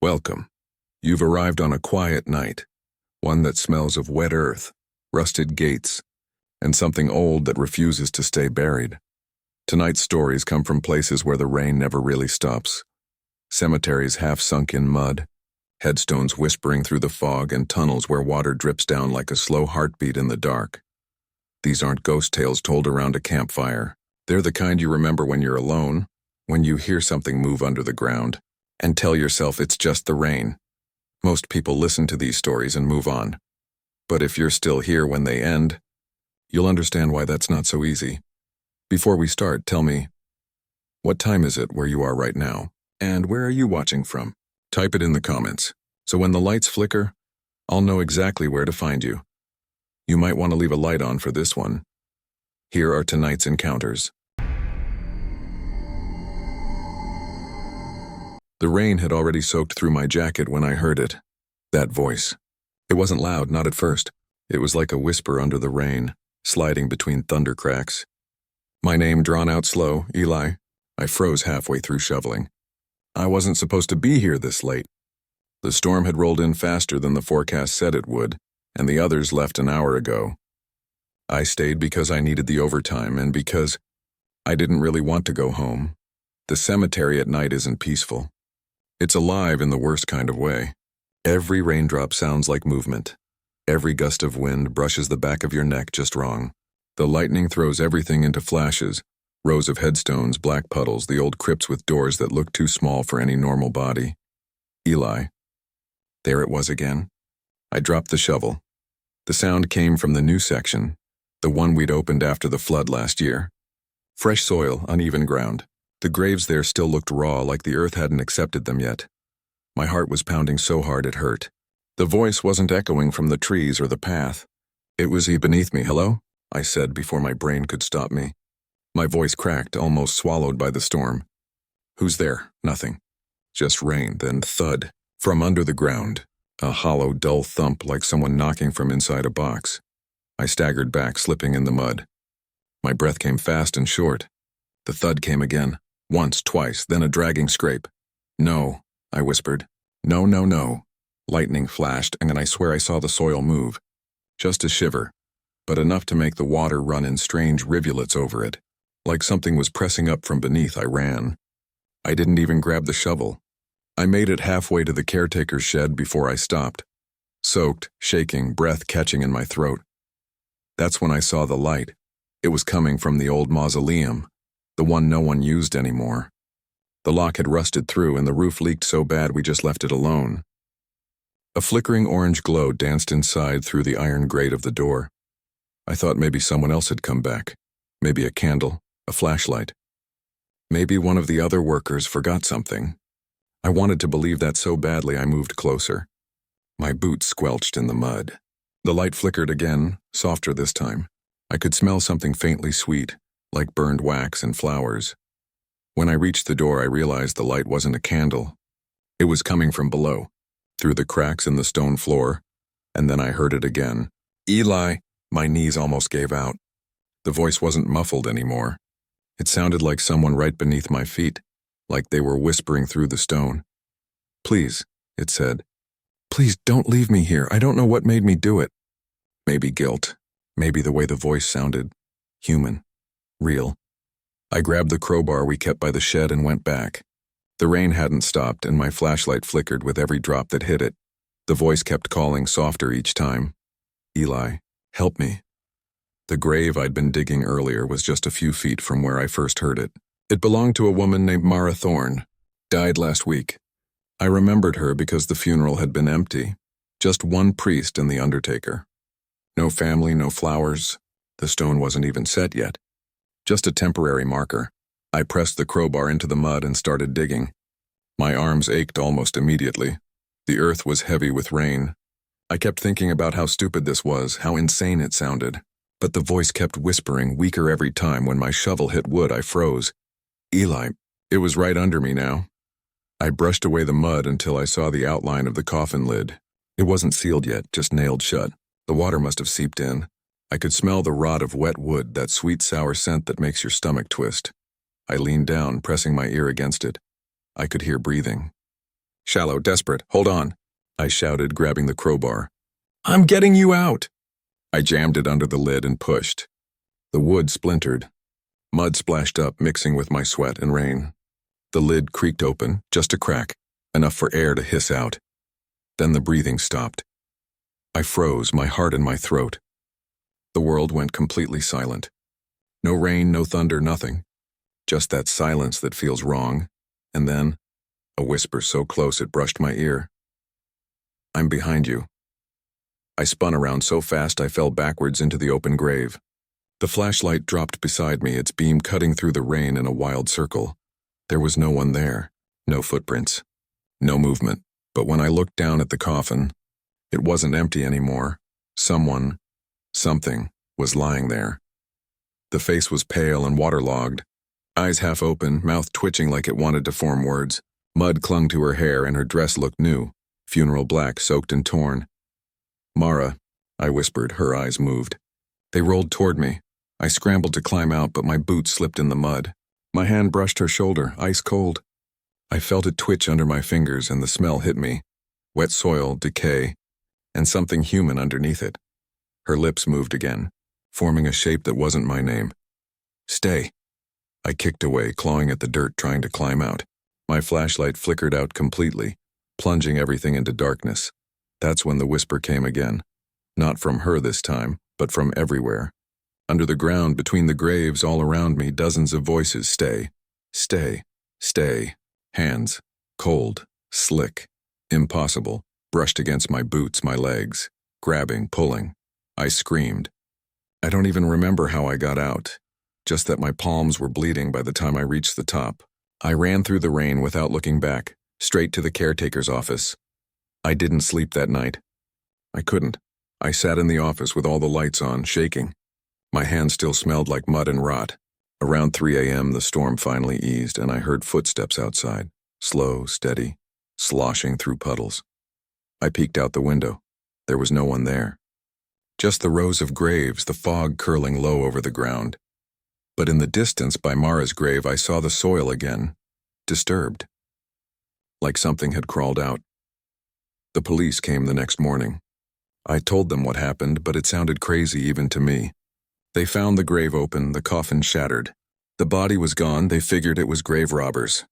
Welcome. You've arrived on a quiet night, one that smells of wet earth, rusted gates, and something old that refuses to stay buried. Tonight's stories come from places where the rain never really stops. Cemeteries half sunk in mud, headstones whispering through the fog, and tunnels where water drips down like a slow heartbeat in the dark. These aren't ghost tales told around a campfire. They're the kind you remember when you're alone, when you hear something move under the ground, and tell yourself it's just the rain. Most people listen to these stories and move on. But if you're still here when they end, you'll understand why that's not so easy. Before we start, tell me, what time is it where you are right now? And where are you watching from? Type it in the comments, so when the lights flicker, I'll know exactly where to find you. You might want to leave a light on for this one. Here are tonight's encounters. The rain had already soaked through my jacket when I heard it. That voice. It wasn't loud, not at first. It was like a whisper under the rain, sliding between thunder cracks. My name drawn out slow, Eli. I froze halfway through shoveling. I wasn't supposed to be here this late. The storm had rolled in faster than the forecast said it would, and the others left an hour ago. I stayed because I needed the overtime and because I didn't really want to go home. The cemetery at night isn't peaceful. It's alive in the worst kind of way. Every raindrop sounds like movement. Every gust of wind brushes the back of your neck just wrong. The lightning throws everything into flashes. Rows of headstones, black puddles, the old crypts with doors that look too small for any normal body. Eli. There it was again. I dropped the shovel. The sound came from the new section, the one we'd opened after the flood last year. Fresh soil, uneven ground. The graves there still looked raw, like the earth hadn't accepted them yet. My heart was pounding so hard it hurt. The voice wasn't echoing from the trees or the path. It was beneath me. Hello? I said before my brain could stop me. My voice cracked, almost swallowed by the storm. Who's there? Nothing. Just rain, then thud. From under the ground. A hollow, dull thump like someone knocking from inside a box. I staggered back, slipping in the mud. My breath came fast and short. The thud came again. Once, twice, then a dragging scrape. No, I whispered. No, no, no. Lightning flashed, and I swear I saw the soil move. Just a shiver, but enough to make the water run in strange rivulets over it. Like something was pressing up from beneath, I ran. I didn't even grab the shovel. I made it halfway to the caretaker's shed before I stopped. Soaked, shaking, breath catching in my throat. That's when I saw the light. It was coming from the old mausoleum, the one no one used anymore. The lock had rusted through and the roof leaked so bad we just left it alone. A flickering orange glow danced inside through the iron grate of the door. I thought maybe someone else had come back. Maybe a candle, a flashlight. Maybe one of the other workers forgot something. I wanted to believe that so badly I moved closer. My boots squelched in the mud. The light flickered again, softer this time. I could smell something faintly sweet, like burned wax and flowers. When I reached the door, I realized the light wasn't a candle. It was coming from below, through the cracks in the stone floor, and then I heard it again. Eli! My knees almost gave out. The voice wasn't muffled anymore. It sounded like someone right beneath my feet, like they were whispering through the stone. Please, it said. Please don't leave me here. I don't know what made me do it. Maybe guilt. Maybe the way the voice sounded. Human. Real. I grabbed the crowbar we kept by the shed and went back. The rain hadn't stopped and my flashlight flickered with every drop that hit it. The voice kept calling softer each time. Eli, help me. The grave I'd been digging earlier was just a few feet from where I first heard it. It belonged to a woman named Mara Thorne. Died last week. I remembered her because the funeral had been empty. Just one priest and the undertaker. No family, no flowers. The stone wasn't even set yet. Just a temporary marker. I pressed the crowbar into the mud and started digging. My arms ached almost immediately. The earth was heavy with rain. I kept thinking about how stupid this was, how insane it sounded. But the voice kept whispering, weaker every time. When my shovel hit wood, I froze. Eli, it was right under me now. I brushed away the mud until I saw the outline of the coffin lid. It wasn't sealed yet, just nailed shut. The water must have seeped in. I could smell the rot of wet wood, that sweet, sour scent that makes your stomach twist. I leaned down, pressing my ear against it. I could hear breathing. Shallow, desperate, hold on, I shouted, grabbing the crowbar. I'm getting you out! I jammed it under the lid and pushed. The wood splintered. Mud splashed up, mixing with my sweat and rain. The lid creaked open, just a crack, enough for air to hiss out. Then the breathing stopped. I froze, my heart in my throat. The world went completely silent. No rain, no thunder, nothing. Just that silence that feels wrong, and then a whisper so close it brushed my ear. I'm behind you. I spun around so fast I fell backwards into the open grave. The flashlight dropped beside me, its beam cutting through the rain in a wild circle. There was no one there, no footprints, no movement. But when I looked down at the coffin, it wasn't empty anymore. Someone, something, was lying there. The face was pale and waterlogged, eyes half open, mouth twitching like it wanted to form words. Mud clung to her hair and her dress looked new, funeral black, soaked and torn. Mara, I whispered, her eyes moved. They rolled toward me. I scrambled to climb out, but my boots slipped in the mud. My hand brushed her shoulder, ice cold. I felt it twitch under my fingers and the smell hit me. Wet soil, decay, and something human underneath it. Her lips moved again, forming a shape that wasn't my name. Stay. I kicked away, clawing at the dirt, trying to climb out. My flashlight flickered out completely, plunging everything into darkness. That's when the whisper came again. Not from her this time, but from everywhere. Under the ground, between the graves, all around me, dozens of voices. Stay. Stay. Stay. Hands. Cold. Slick. Impossible. Brushed against my boots, my legs. Grabbing, pulling. I screamed. I don't even remember how I got out. Just that my palms were bleeding by the time I reached the top. I ran through the rain without looking back, straight to the caretaker's office. I didn't sleep that night. I couldn't. I sat in the office with all the lights on, shaking. My hands still smelled like mud and rot. Around 3 a.m., the storm finally eased, and I heard footsteps outside, slow, steady, sloshing through puddles. I peeked out the window. There was no one there. Just the rows of graves, the fog curling low over the ground. But in the distance by Mara's grave, I saw the soil again, disturbed. Like something had crawled out. The police came the next morning. I told them what happened, but it sounded crazy even to me. They found the grave open, the coffin shattered. The body was gone, they figured it was grave robbers.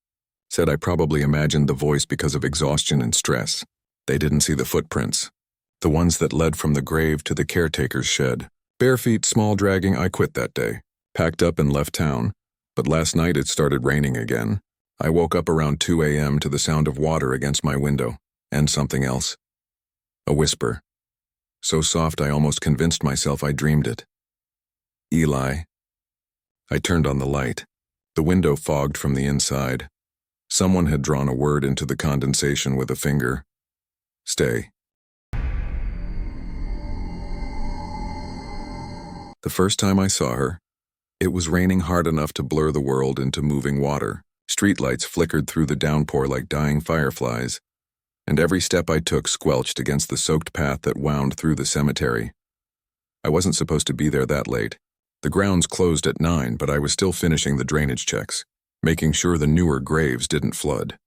Said I probably imagined the voice because of exhaustion and stress. They didn't see the footprints. The ones that led from the grave to the caretaker's shed. Bare feet, small dragging. I quit that day. Packed up and left town. But last night it started raining again. I woke up around 2 a.m. to the sound of water against my window. And something else. A whisper. So soft I almost convinced myself I dreamed it. Eli. I turned on the light. The window fogged from the inside. Someone had drawn a word into the condensation with a finger. Stay. The first time I saw her, it was raining hard enough to blur the world into moving water. Streetlights flickered through the downpour like dying fireflies, and every step I took squelched against the soaked path that wound through the cemetery. I wasn't supposed to be there that late. The grounds closed at 9, but I was still finishing the drainage checks, making sure the newer graves didn't flood.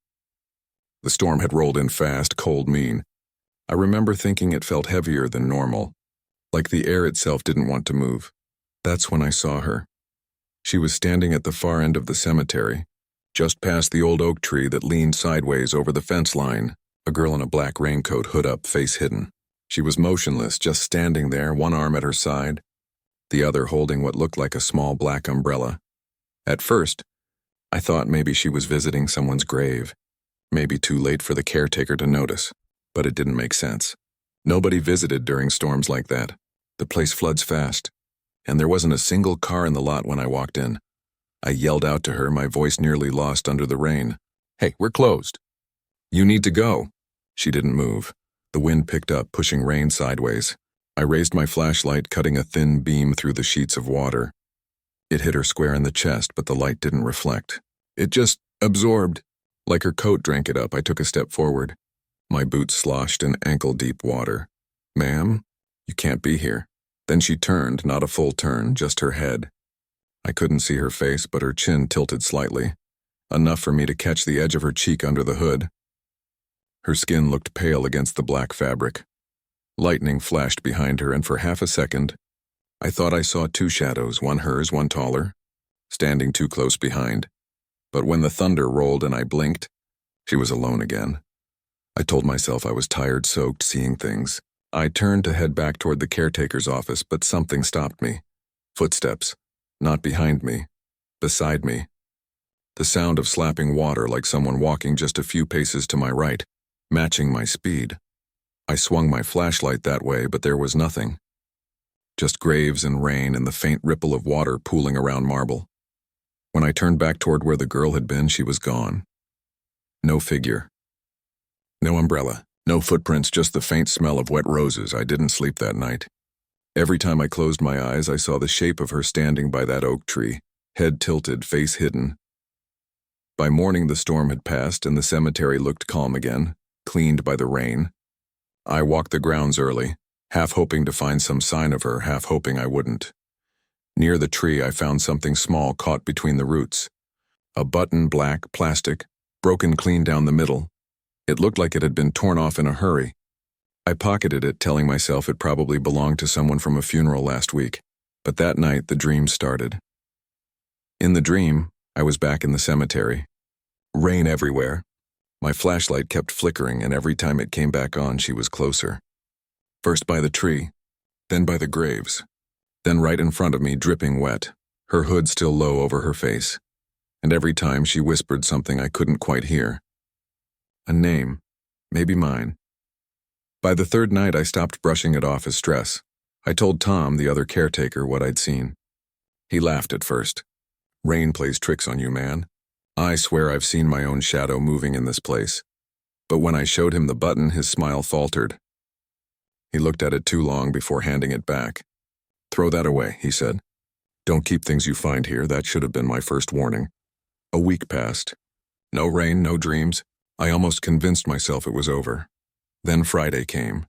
The storm had rolled in fast, cold, mean. I remember thinking it felt heavier than normal, like the air itself didn't want to move. That's when I saw her. She was standing at the far end of the cemetery, just past the old oak tree that leaned sideways over the fence line, a girl in a black raincoat, hood up, face hidden. She was motionless, just standing there, one arm at her side, the other holding what looked like a small black umbrella. At first, I thought maybe she was visiting someone's grave, maybe too late for the caretaker to notice, but it didn't make sense. Nobody visited during storms like that. The place floods fast, and there wasn't a single car in the lot when I walked in. I yelled out to her, my voice nearly lost under the rain. Hey, we're closed. You need to go. She didn't move. The wind picked up, pushing rain sideways. I raised my flashlight, cutting a thin beam through the sheets of water. It hit her square in the chest, but the light didn't reflect. It just absorbed. Like her coat drank it up, I took a step forward. My boots sloshed in ankle-deep water. Ma'am, you can't be here. Then she turned, not a full turn, just her head. I couldn't see her face, but her chin tilted slightly, enough for me to catch the edge of her cheek under the hood. Her skin looked pale against the black fabric. Lightning flashed behind her, and for half a second, I thought I saw two shadows, one hers, one taller, standing too close behind. But when the thunder rolled and I blinked, she was alone again. I told myself I was tired, soaked, seeing things. I turned to head back toward the caretaker's office, but something stopped me. Footsteps. Not behind me. Beside me. The sound of slapping water, like someone walking just a few paces to my right, matching my speed. I swung my flashlight that way, but there was nothing. Just graves and rain and the faint ripple of water pooling around marble. When I turned back toward where the girl had been, she was gone. No figure. No umbrella. No footprints, just the faint smell of wet roses. I didn't sleep that night. Every time I closed my eyes, I saw the shape of her standing by that oak tree, head tilted, face hidden. By morning, the storm had passed and the cemetery looked calm again, cleaned by the rain. I walked the grounds early, half hoping to find some sign of her, half hoping I wouldn't. Near the tree, I found something small caught between the roots. A button, black, plastic, broken clean down the middle. It looked like it had been torn off in a hurry. I pocketed it, telling myself it probably belonged to someone from a funeral last week. But that night, the dream started. In the dream, I was back in the cemetery. Rain everywhere. My flashlight kept flickering, and every time it came back on, she was closer. First by the tree, then by the graves, then right in front of me, dripping wet, her hood still low over her face. And every time she whispered something I couldn't quite hear. A name, maybe mine. By the third night, I stopped brushing it off as stress. I told Tom, the other caretaker, what I'd seen. He laughed at first. Rain plays tricks on you, man. I swear I've seen my own shadow moving in this place. But when I showed him the button, his smile faltered. He looked at it too long before handing it back. Throw that away, he said. Don't keep things you find here. That should have been my first warning. A week passed. No rain, no dreams. I almost convinced myself it was over. Then Friday came.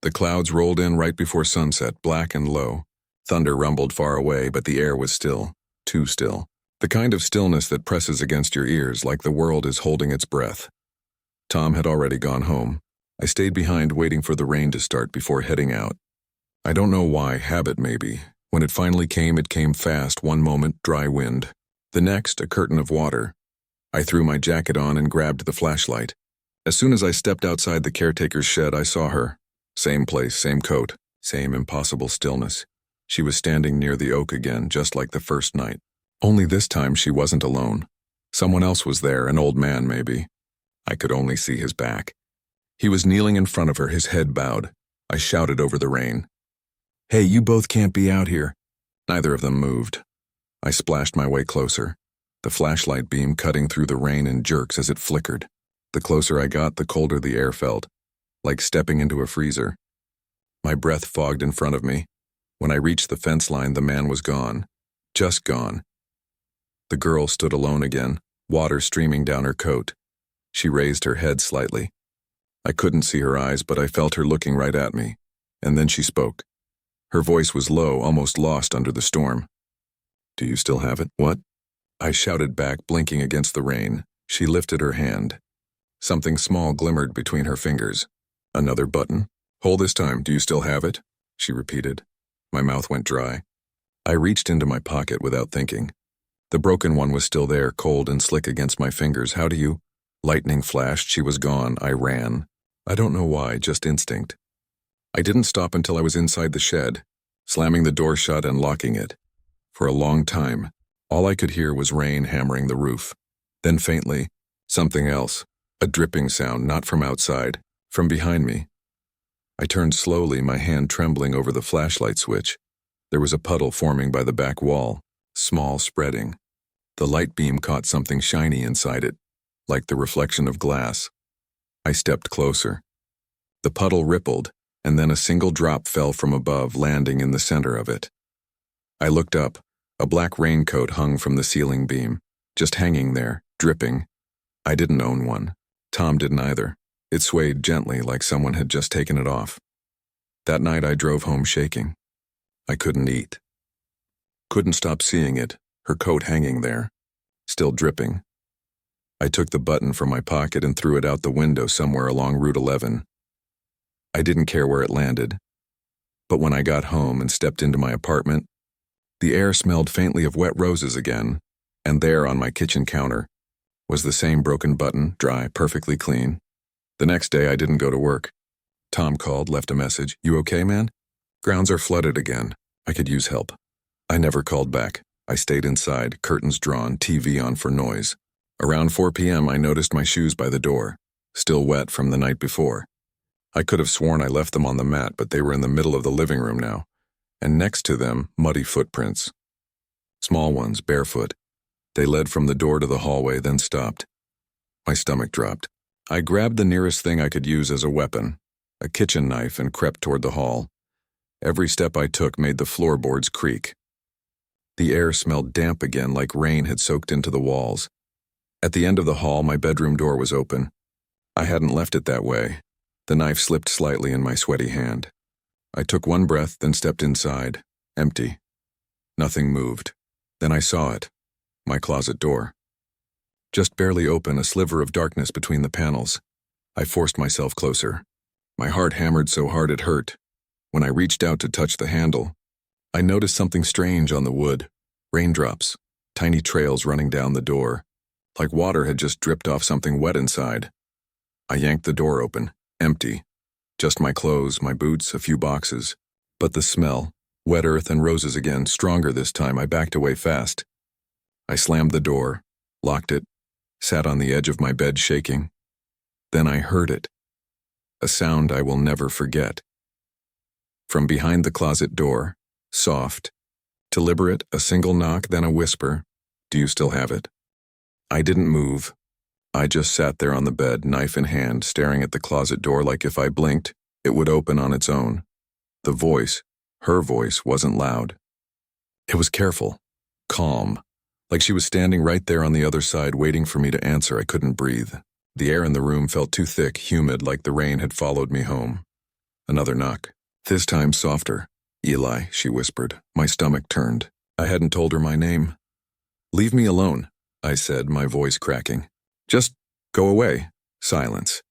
The clouds rolled in right before sunset, black and low. Thunder rumbled far away, but the air was still, too still. The kind of stillness that presses against your ears like the world is holding its breath. Tom had already gone home. I stayed behind waiting for the rain to start before heading out. I don't know why, habit maybe. When it finally came, it came fast. One moment, dry wind. The next, a curtain of water. I threw my jacket on and grabbed the flashlight. As soon as I stepped outside the caretaker's shed, I saw her. Same place, same coat, same impossible stillness. She was standing near the oak again, just like the first night. Only this time she wasn't alone. Someone else was there, an old man maybe. I could only see his back. He was kneeling in front of her, his head bowed. I shouted over the rain. Hey, you both can't be out here. Neither of them moved. I splashed my way closer, the flashlight beam cutting through the rain in jerks as it flickered. The closer I got, the colder the air felt, like stepping into a freezer. My breath fogged in front of me. When I reached the fence line, the man was gone. Just gone. The girl stood alone again, water streaming down her coat. She raised her head slightly. I couldn't see her eyes, but I felt her looking right at me. And then she spoke. Her voice was low, almost lost under the storm. Do you still have it? What? I shouted back, blinking against the rain. She lifted her hand. Something small glimmered between her fingers. Another button. Hold this time. Do you still have it? She repeated. My mouth went dry. I reached into my pocket without thinking. The broken one was still there, cold and slick against my fingers. How do you? Lightning flashed. She was gone. I ran. I don't know why, just instinct. I didn't stop until I was inside the shed, slamming the door shut and locking it. For a long time, all I could hear was rain hammering the roof. Then faintly, something else, a dripping sound, not from outside, from behind me. I turned slowly, my hand trembling over the flashlight switch. There was a puddle forming by the back wall, small, spreading. The light beam caught something shiny inside it, like the reflection of glass. I stepped closer. The puddle rippled, and then a single drop fell from above, landing in the center of it. I looked up. A black raincoat hung from the ceiling beam, just hanging there, dripping. I didn't own one. Tom didn't either. It swayed gently like someone had just taken it off. That night I drove home shaking. I couldn't eat. Couldn't stop seeing it, her coat hanging there, still dripping. I took the button from my pocket and threw it out the window somewhere along Route 11. I didn't care where it landed. But when I got home and stepped into my apartment, the air smelled faintly of wet roses again, and there on my kitchen counter was the same broken button, dry, perfectly clean. The next day I didn't go to work. Tom called, left a message. "You okay, man? Grounds are flooded again. I could use help." I never called back. I stayed inside, curtains drawn, TV on for noise. Around 4 p.m. I noticed my shoes by the door, still wet from the night before. I could have sworn I left them on the mat, but they were in the middle of the living room now, and next to them, muddy footprints. Small ones, barefoot. They led from the door to the hallway, then stopped. My stomach dropped. I grabbed the nearest thing I could use as a weapon, a kitchen knife, and crept toward the hall. Every step I took made the floorboards creak. The air smelled damp again, like rain had soaked into the walls. At the end of the hall, my bedroom door was open. I hadn't left it that way. The knife slipped slightly in my sweaty hand. I took one breath, then stepped inside. Empty. Nothing moved. Then I saw it. My closet door. Just barely open, a sliver of darkness between the panels. I forced myself closer. My heart hammered so hard it hurt. When I reached out to touch the handle, I noticed something strange on the wood. Raindrops. Tiny trails running down the door. Like water had just dripped off something wet inside. I yanked the door open. Empty. Just my clothes, my boots, a few boxes. But the smell, wet earth and roses again, stronger this time. I backed away fast. I slammed the door, locked it, sat on the edge of my bed shaking. Then I heard it. A sound I will never forget. From behind the closet door, soft, deliberate, a single knock, then a whisper. "Do you still have it?" I didn't move. I just sat there on the bed, knife in hand, staring at the closet door like if I blinked, it would open on its own. The voice, her voice, wasn't loud. It was careful, calm, like she was standing right there on the other side waiting for me to answer. I couldn't breathe. The air in the room felt too thick, humid, like the rain had followed me home. Another knock. This time softer. "Eli," she whispered. My stomach turned. I hadn't told her my name. "Leave me alone," I said, my voice cracking. "Just go away." Silence.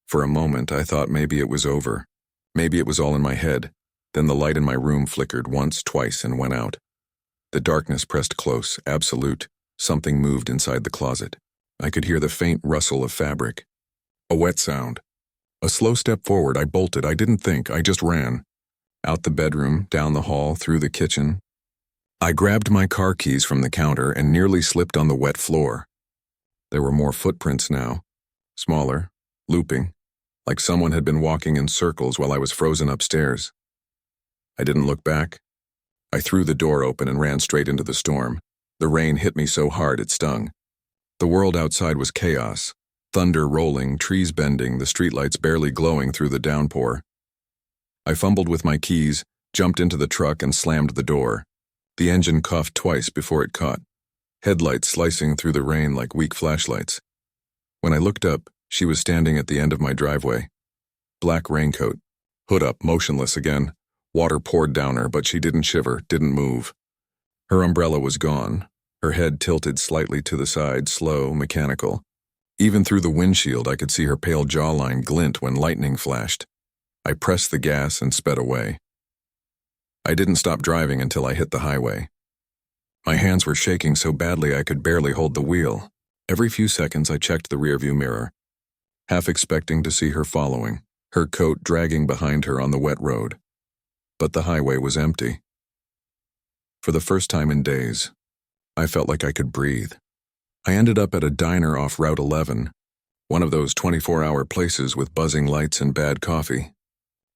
For a moment, I thought maybe it was over. Maybe it was all in my head. Then the light in my room flickered once, twice, and went out. The darkness pressed close, absolute. Something moved inside the closet. I could hear the faint rustle of fabric. A wet sound. A slow step forward. I bolted. I didn't think. I just ran. Out the bedroom, down the hall, through the kitchen. I grabbed my car keys from the counter and nearly slipped on the wet floor. There were more footprints now. Smaller, looping, like someone had been walking in circles while I was frozen upstairs. I didn't look back. I threw the door open and ran straight into the storm. The rain hit me so hard it stung. The world outside was chaos. Thunder rolling, trees bending, the streetlights barely glowing through the downpour. I fumbled with my keys, jumped into the truck and slammed the door. The engine coughed twice before it caught, headlights slicing through the rain like weak flashlights. When I looked up, she was standing at the end of my driveway. Black raincoat, hood up, motionless again. Water poured down her, but she didn't shiver, didn't move. Her umbrella was gone, her head tilted slightly to the side, slow, mechanical. Even through the windshield, I could see her pale jawline glint when lightning flashed. I pressed the gas and sped away. I didn't stop driving until I hit the highway. My hands were shaking so badly I could barely hold the wheel. Every few seconds I checked the rearview mirror, half expecting to see her following, her coat dragging behind her on the wet road. But the highway was empty. For the first time in days, I felt like I could breathe. I ended up at a diner off Route 11, one of those 24-hour places with buzzing lights and bad coffee.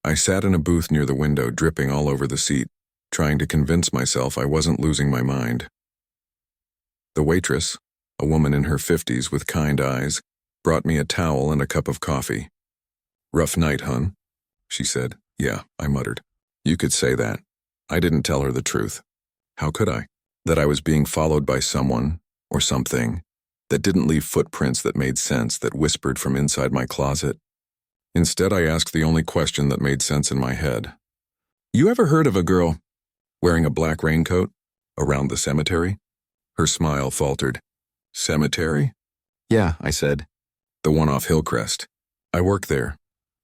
I sat in a booth near the window, dripping all over the seat, trying to convince myself I wasn't losing my mind. The waitress, a woman in her 50s with kind eyes, brought me a towel and a cup of coffee. "Rough night, hun?" she said. "Yeah," I muttered. You could say that. I didn't tell her the truth. How could I? That I was being followed by someone, or something, that didn't leave footprints that made sense, that whispered from inside my closet. Instead, I asked the only question that made sense in my head. "You ever heard of a girl wearing a black raincoat around the cemetery?" Her smile faltered. "Cemetery?" Yeah, I said. The one off Hillcrest. I work there.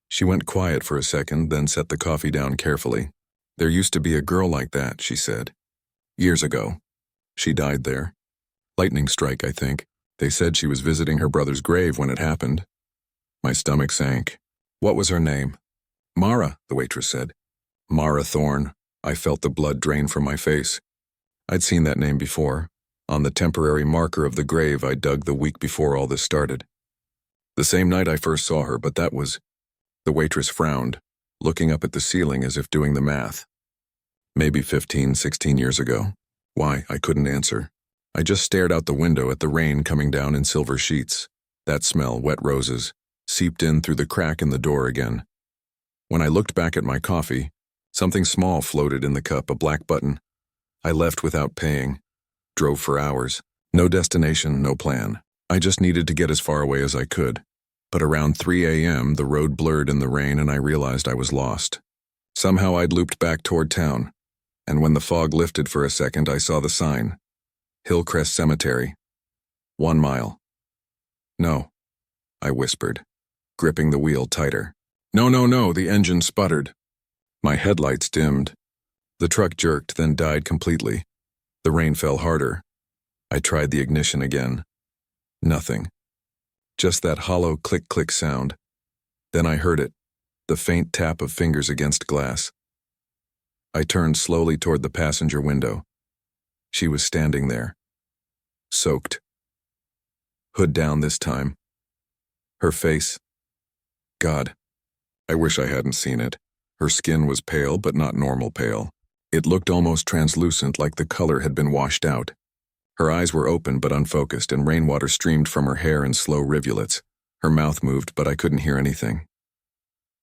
She went quiet for a second, then set the coffee down carefully. There used to be a girl like that, she said. Years ago. She died there. Lightning strike, I think. They said she was visiting her brother's grave when it happened. My stomach sank. What was her name? Mara, the waitress said. Mara Thorne. I felt the blood drain from my face. I'd seen that name before, on the temporary marker of the grave I dug the week before all this started. The same night I first saw her, but that was... The waitress frowned, looking up at the ceiling as if doing the math. Maybe 15, 16 years ago. Why, I couldn't answer. I just stared out the window at the rain coming down in silver sheets. That smell, wet roses, seeped in through the crack in the door again. When I looked back at my coffee, something small floated in the cup, a black button. I left without paying. Drove for hours. No destination, no plan. I just needed to get as far away as I could. But around 3 a.m., the road blurred in the rain and I realized I was lost. Somehow I'd looped back toward town. And when the fog lifted for a second, I saw the sign. Hillcrest Cemetery. 1 mile. No, I whispered, gripping the wheel tighter. No, no, no, the engine sputtered. My headlights dimmed. The truck jerked, then died completely. The rain fell harder. I tried the ignition again. Nothing. Just that hollow click-click sound. Then I heard it, the faint tap of fingers against glass. I turned slowly toward the passenger window. She was standing there, soaked. Hood down this time. Her face. God, I wish I hadn't seen it. Her skin was pale, but not normal pale. It looked almost translucent, like the color had been washed out. Her eyes were open but unfocused, and rainwater streamed from her hair in slow rivulets. Her mouth moved, but I couldn't hear anything.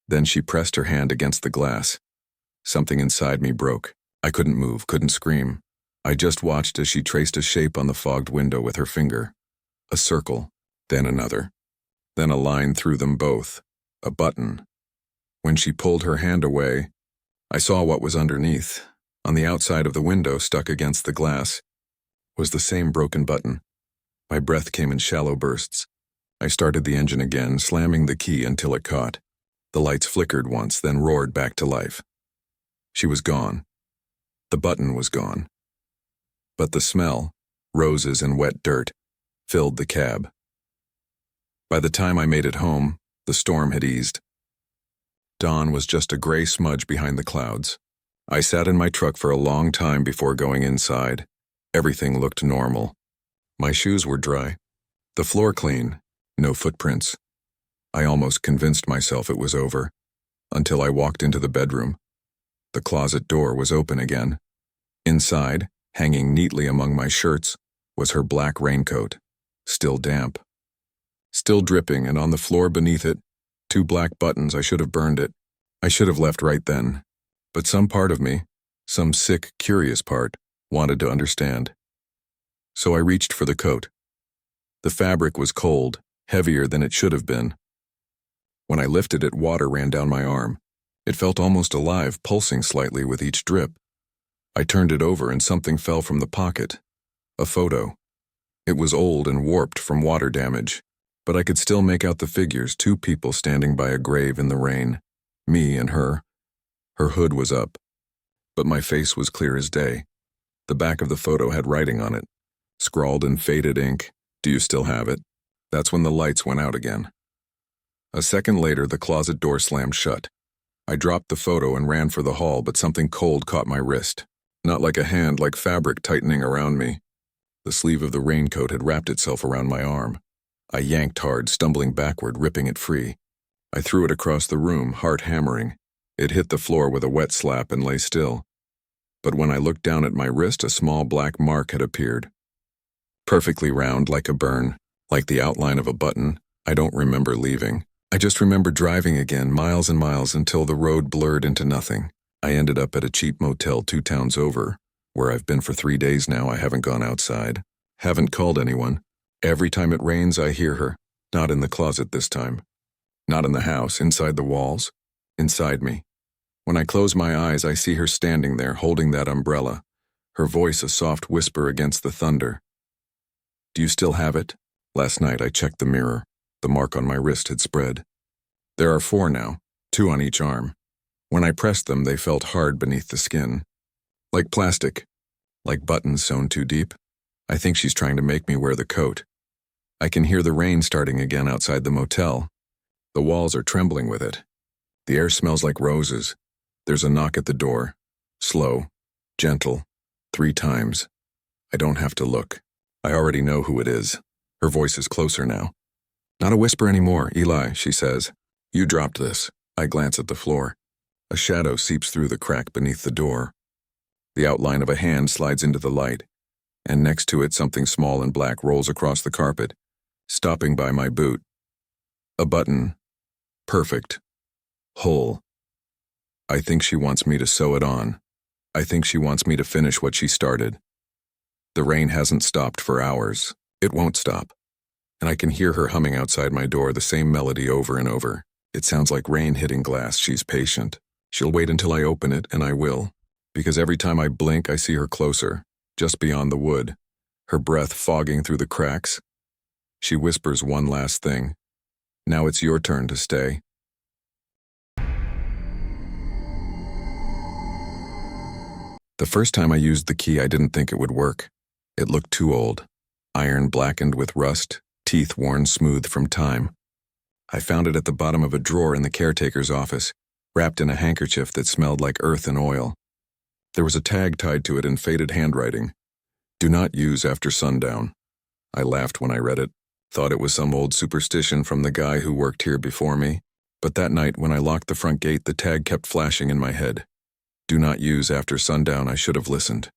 Then she pressed her hand against the glass. Something inside me broke. I couldn't move, couldn't scream. I just watched as she traced a shape on the fogged window with her finger. A circle, then another. Then a line through them both. A button. When she pulled her hand away, I saw what was underneath. On the outside of the window, stuck against the glass, was the same broken button. My breath came in shallow bursts. I started the engine again, slamming the key until it caught. The lights flickered once, then roared back to life. She was gone. The button was gone. But the smell, roses and wet dirt, filled the cab. By the time I made it home, the storm had eased. Dawn was just a gray smudge behind the clouds. I sat in my truck for a long time before going inside. Everything looked normal. My shoes were dry. The floor clean. No footprints. I almost convinced myself it was over, until I walked into the bedroom. The closet door was open again. Inside, hanging neatly among my shirts, was her black raincoat, still damp. Still dripping, and on the floor beneath it, 2 black buttons. I should have burned it. I should have left right then. But some part of me, some sick, curious part, wanted to understand. So I reached for the coat. The fabric was cold, heavier than it should have been. When I lifted it, water ran down my arm. It felt almost alive, pulsing slightly with each drip. I turned it over and something fell from the pocket. A photo. It was old and warped from water damage, but I could still make out the figures, 2 people standing by a grave in the rain. Me and her. Her hood was up, but my face was clear as day. The back of the photo had writing on it, scrawled in faded ink, "Do you still have it?" That's when the lights went out again. A second later, the closet door slammed shut. I dropped the photo and ran for the hall, but something cold caught my wrist. Not like a hand, like fabric tightening around me. The sleeve of the raincoat had wrapped itself around my arm. I yanked hard, stumbling backward, ripping it free. I threw it across the room, heart hammering. It hit the floor with a wet slap and lay still. But when I looked down at my wrist, a small black mark had appeared. Perfectly round, like a burn, like the outline of a button. I don't remember leaving. I just remember driving again, miles and miles, until the road blurred into nothing. I ended up at a cheap motel 2 towns over, where I've been for 3 days now. I haven't gone outside. Haven't called anyone. Every time it rains, I hear her. Not in the closet this time. Not in the house, inside the walls. Inside me. When I close my eyes, I see her standing there, holding that umbrella. Her voice a soft whisper against the thunder. "Do you still have it?" Last night I checked the mirror. The mark on my wrist had spread. There are 4 now, 2 on each arm. When I pressed them, they felt hard beneath the skin. Like plastic. Like buttons sewn too deep. I think she's trying to make me wear the coat. I can hear the rain starting again outside the motel. The walls are trembling with it. The air smells like roses. There's a knock at the door. Slow. Gentle. 3 times. I don't have to look. I already know who it is. Her voice is closer now. Not a whisper anymore, Eli, she says. You dropped this. I glance at the floor. A shadow seeps through the crack beneath the door. The outline of a hand slides into the light, and next to it something small and black rolls across the carpet, stopping by my boot. A button. Perfect. Whole. I think she wants me to sew it on. I think she wants me to finish what she started. The rain hasn't stopped for hours. It won't stop. And I can hear her humming outside my door the same melody over and over. It sounds like rain hitting glass. She's patient. She'll wait until I open it, and I will. Because every time I blink, I see her closer, just beyond the wood, her breath fogging through the cracks. She whispers one last thing. Now it's your turn to stay. The first time I used the key, I didn't think it would work. It looked too old. Iron blackened with rust, teeth worn smooth from time. I found it at the bottom of a drawer in the caretaker's office, wrapped in a handkerchief that smelled like earth and oil. There was a tag tied to it in faded handwriting. Do not use after sundown. I laughed when I read it, thought it was some old superstition from the guy who worked here before me. But that night, when I locked the front gate, the tag kept flashing in my head. Do not use after sundown. I should have listened.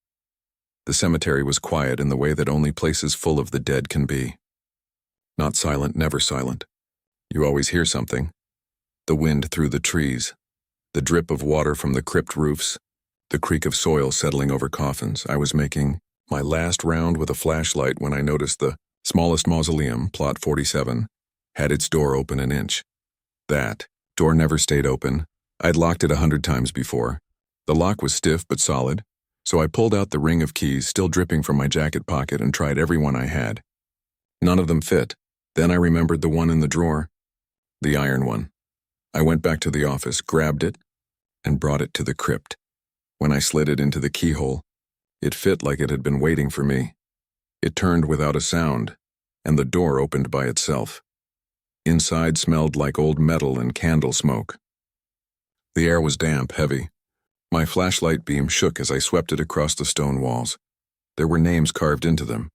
The cemetery was quiet in the way that only places full of the dead can be. Not silent, never silent. You always hear something. The wind through the trees, the drip of water from the crypt roofs, the creak of soil settling over coffins. I was making my last round with a flashlight when I noticed the smallest mausoleum, plot 47, had its door open an inch. That door never stayed open. I'd locked it 100 times before. The lock was stiff but solid, so I pulled out the ring of keys still dripping from my jacket pocket and tried every one I had. None of them fit. Then I remembered the one in the drawer, the iron one. I went back to the office, grabbed it, and brought it to the crypt. When I slid it into the keyhole, it fit like it had been waiting for me. It turned without a sound, and the door opened by itself. Inside smelled like old metal and candle smoke. The air was damp, heavy. My flashlight beam shook as I swept it across the stone walls. There were names carved into them.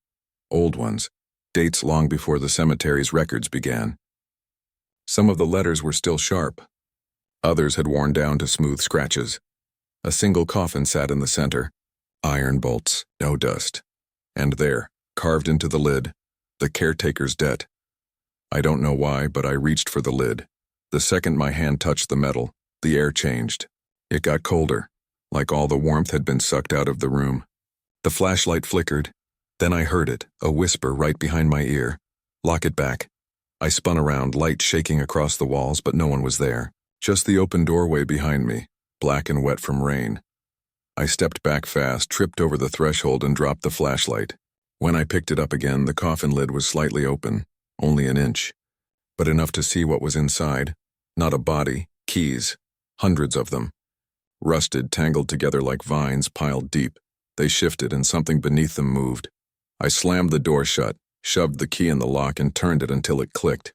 Old ones, dates long before the cemetery's records began. Some of the letters were still sharp. Others had worn down to smooth scratches. A single coffin sat in the center. Iron bolts, no dust. And there, carved into the lid, the caretaker's debt. I don't know why, but I reached for the lid. The second my hand touched the metal, the air changed. It got colder, like all the warmth had been sucked out of the room. The flashlight flickered. Then I heard it, a whisper right behind my ear. Lock it back. I spun around, light shaking across the walls, but no one was there. Just the open doorway behind me, black and wet from rain. I stepped back fast, tripped over the threshold, and dropped the flashlight. When I picked it up again, the coffin lid was slightly open, only an inch, but enough to see what was inside. Not a body, keys, hundreds of them. Rusted, tangled together like vines piled deep. They shifted and something beneath them moved. I slammed the door shut, shoved the key in the lock, and turned it until it clicked.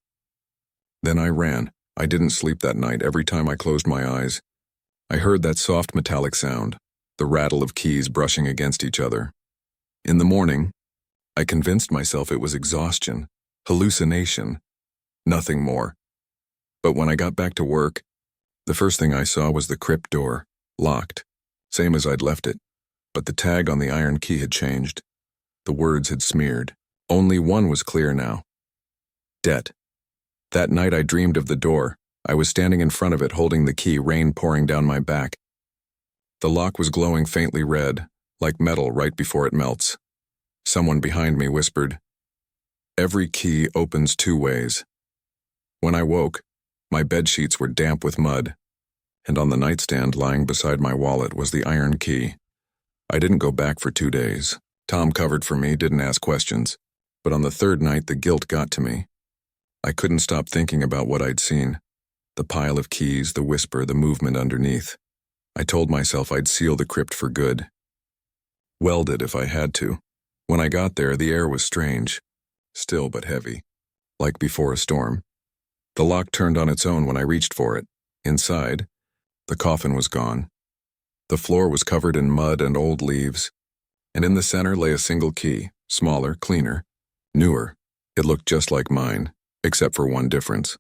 Then I ran. I didn't sleep that night. Every time I closed my eyes, I heard that soft metallic sound, the rattle of keys brushing against each other. In the morning, I convinced myself it was exhaustion, hallucination, nothing more. But when I got back to work, the first thing I saw was the crypt door, locked, same as I'd left it, but the tag on the iron key had changed. The words had smeared. Only one was clear now. Debt. That night I dreamed of the door. I was standing in front of it holding the key, rain pouring down my back. The lock was glowing faintly red, like metal right before it melts. Someone behind me whispered, "Every key opens 2 ways." When I woke, my bedsheets were damp with mud, and on the nightstand lying beside my wallet was the iron key. I didn't go back for 2 days. Tom covered for me, didn't ask questions. But on the third night, the guilt got to me. I couldn't stop thinking about what I'd seen. The pile of keys, the whisper, the movement underneath. I told myself I'd seal the crypt for good. Weld it if I had to. When I got there, the air was strange. Still but heavy. Like before a storm. The lock turned on its own when I reached for it. Inside, the coffin was gone. The floor was covered in mud and old leaves. And in the center lay a single key, smaller, cleaner, newer. It looked just like mine, except for one difference.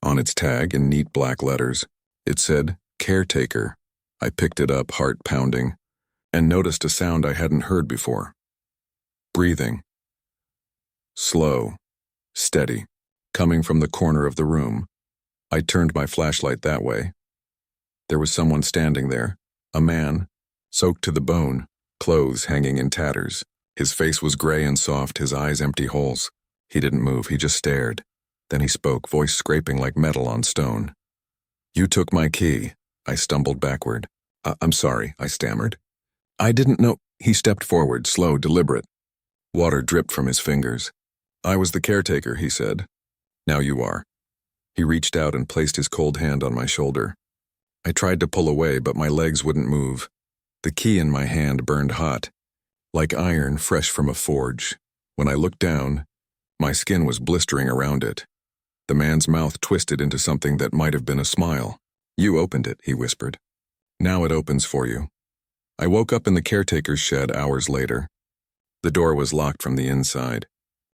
On its tag, in neat black letters, it said, "Caretaker." I picked it up, heart pounding, and noticed a sound I hadn't heard before. Breathing. Slow, steady, coming from the corner of the room. I turned my flashlight that way. There was someone standing there, a man, soaked to the bone, clothes hanging in tatters. His face was gray and soft, his eyes empty holes. He didn't move, he just stared. Then he spoke, voice scraping like metal on stone. "You took my key." I stumbled backward. I'm sorry," I stammered. "I didn't know." He stepped forward, slow, deliberate. Water dripped from his fingers. "I was the caretaker," he said. "Now you are." He reached out and placed his cold hand on my shoulder. I tried to pull away, but my legs wouldn't move. The key in my hand burned hot, like iron fresh from a forge. When I looked down, my skin was blistering around it. The man's mouth twisted into something that might have been a smile. "You opened it," he whispered. "Now it opens for you." I woke up in the caretaker's shed hours later. The door was locked from the inside.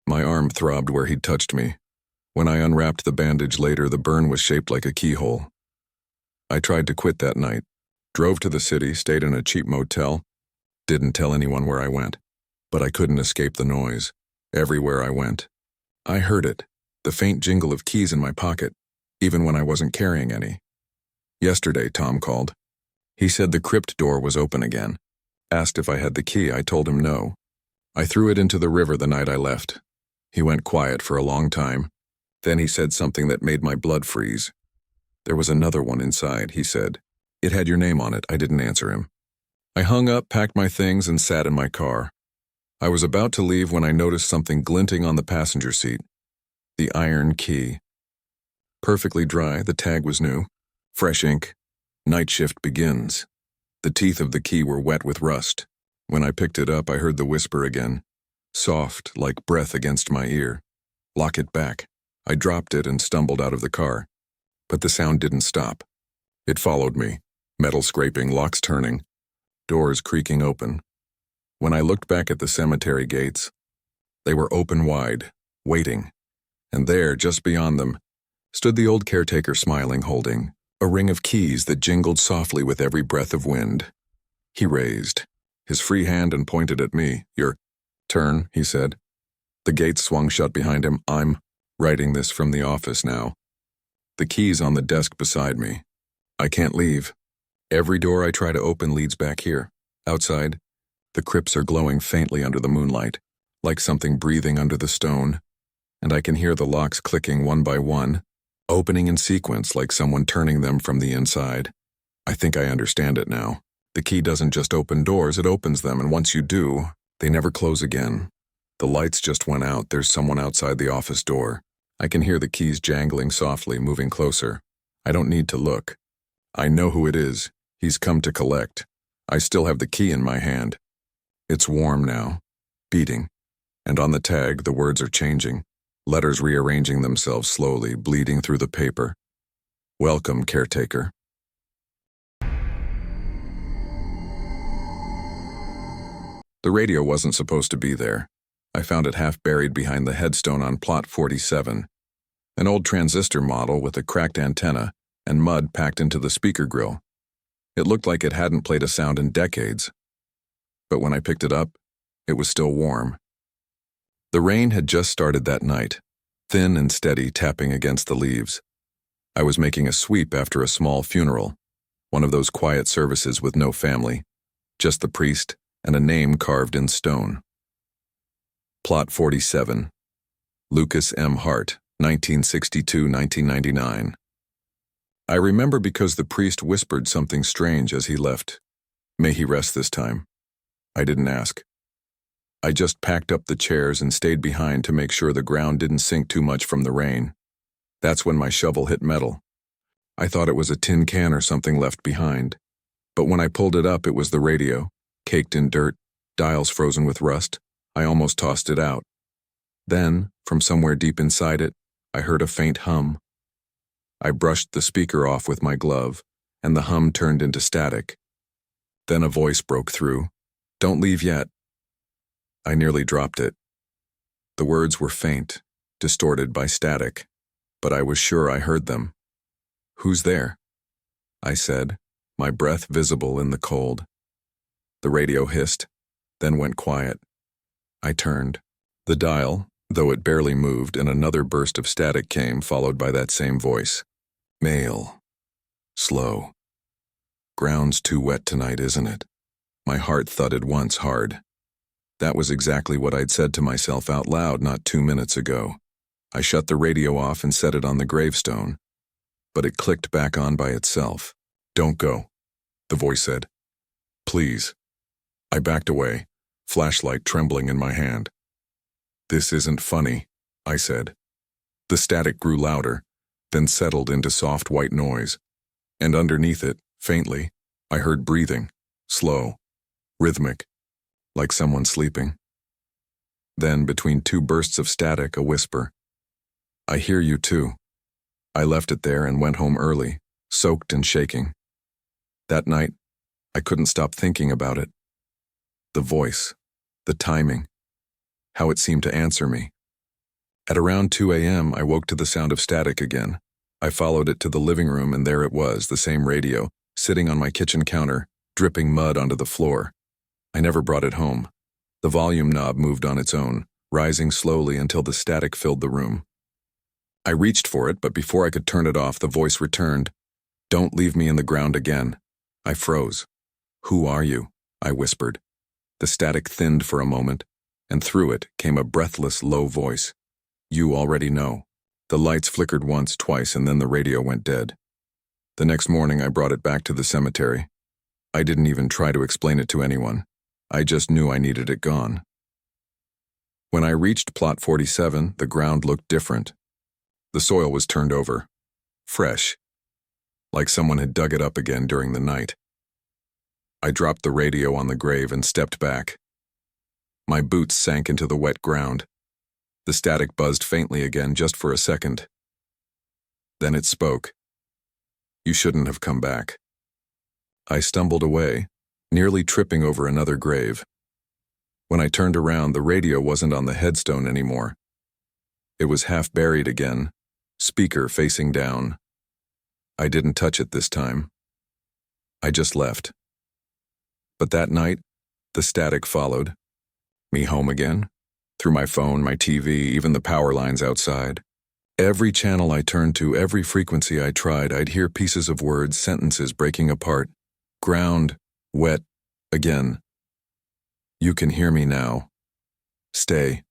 My arm throbbed where he'd touched me. When I unwrapped the bandage later, the burn was shaped like a keyhole. I tried to quit that night. Drove to the city, stayed in a cheap motel. Didn't tell anyone where I went. But I couldn't escape the noise. Everywhere I went. I heard it, the faint jingle of keys in my pocket, even when I wasn't carrying any. Yesterday, Tom called. He said the crypt door was open again. Asked if I had the key. I told him no. I threw it into the river the night I left. He went quiet for a long time. Then he said something that made my blood freeze. "There was another one inside," he said. "It had your name on it." I didn't answer him. I hung up, packed my things, and sat in my car. I was about to leave when I noticed something glinting on the passenger seat. The iron key. Perfectly dry, the tag was new. Fresh ink. Night shift begins. The teeth of the key were wet with rust. When I picked it up, I heard the whisper again. Soft, like breath against my ear. "Lock it back." I dropped it and stumbled out of the car. But the sound didn't stop. It followed me. Metal scraping, locks turning. Doors creaking open. When I looked back at the cemetery gates, they were open wide, waiting. And there, just beyond them, stood the old caretaker smiling, holding a ring of keys that jingled softly with every breath of wind. He raised his free hand and pointed at me. "Your turn," he said. The gates swung shut behind him. "I'm writing this from the office now." The keys on the desk beside me. I can't leave. Every door I try to open leads back here. Outside, the crypts are glowing faintly under the moonlight, like something breathing under the stone, and I can hear the locks clicking one by one, opening in sequence like someone turning them from the inside. I think I understand it now. The key doesn't just open doors, it opens them, and once you do, they never close again. The lights just went out. There's someone outside the office door. I can hear the keys jangling softly, moving closer. I don't need to look. I know who it is. He's come to collect. I still have the key in my hand. It's warm now, beating. And on the tag, the words are changing. Letters rearranging themselves slowly, bleeding through the paper. "Welcome, caretaker." The radio wasn't supposed to be there. I found it half buried behind the headstone on plot 47. An old transistor model with a cracked antenna and mud packed into the speaker grill. It looked like it hadn't played a sound in decades. But when I picked it up, it was still warm. The rain had just started that night, thin and steady, tapping against the leaves. I was making a sweep after a small funeral, one of those quiet services with no family, just the priest and a name carved in stone. Plot 47. Lucas M. Hart, 1962-1999. I remember because the priest whispered something strange as he left. May he rest this time. I didn't ask. I just packed up the chairs and stayed behind to make sure the ground didn't sink too much from the rain. That's when my shovel hit metal. I thought it was a tin can or something left behind. But when I pulled it up, it was the radio, caked in dirt, dials frozen with rust. I almost tossed it out. Then, from somewhere deep inside it, I heard a faint hum. I brushed the speaker off with my glove, and the hum turned into static. Then a voice broke through. "Don't leave yet." I nearly dropped it. The words were faint, distorted by static, but I was sure I heard them. "Who's there?" I said, my breath visible in the cold. The radio hissed, then went quiet. I turned. The dial, though it barely moved, and another burst of static came, followed by that same voice. "Male. Slow. Ground's too wet tonight, isn't it?" My heart thudded once hard. That was exactly what I'd said to myself out loud not 2 minutes ago. I shut the radio off and set it on the gravestone, but it clicked back on by itself. "Don't go," the voice said. "Please." I backed away, flashlight trembling in my hand. "This isn't funny," I said. The static grew louder, then settled into soft white noise, and underneath it, faintly, I heard breathing, slow, rhythmic, like someone sleeping. Then, between two bursts of static, a whisper. "I hear you too." I left it there and went home early, soaked and shaking. That night, I couldn't stop thinking about it. The voice, the timing, how it seemed to answer me. At around 2 a.m., I woke to the sound of static again. I followed it to the living room, and there it was, the same radio, sitting on my kitchen counter, dripping mud onto the floor. I never brought it home. The volume knob moved on its own, rising slowly until the static filled the room. I reached for it, but before I could turn it off, the voice returned. "Don't leave me in the ground again." I froze. "Who are you?" I whispered. The static thinned for a moment, and through it came a breathless, low voice. "You already know." The lights flickered once, twice, and then the radio went dead. The next morning, I brought it back to the cemetery. I didn't even try to explain it to anyone. I just knew I needed it gone. When I reached plot 47, the ground looked different. The soil was turned over, fresh, like someone had dug it up again during the night. I dropped the radio on the grave and stepped back. My boots sank into the wet ground. The static buzzed faintly again just for a second. Then it spoke. "You shouldn't have come back." I stumbled away, nearly tripping over another grave. When I turned around, the radio wasn't on the headstone anymore. It was half buried again, speaker facing down. I didn't touch it this time. I just left. But that night, the static followed. Me home again, through my phone, my TV, even the power lines outside. Every channel I turned to, every frequency I tried, I'd hear pieces of words, sentences breaking apart. Ground, wet, again. "You can hear me now. Stay."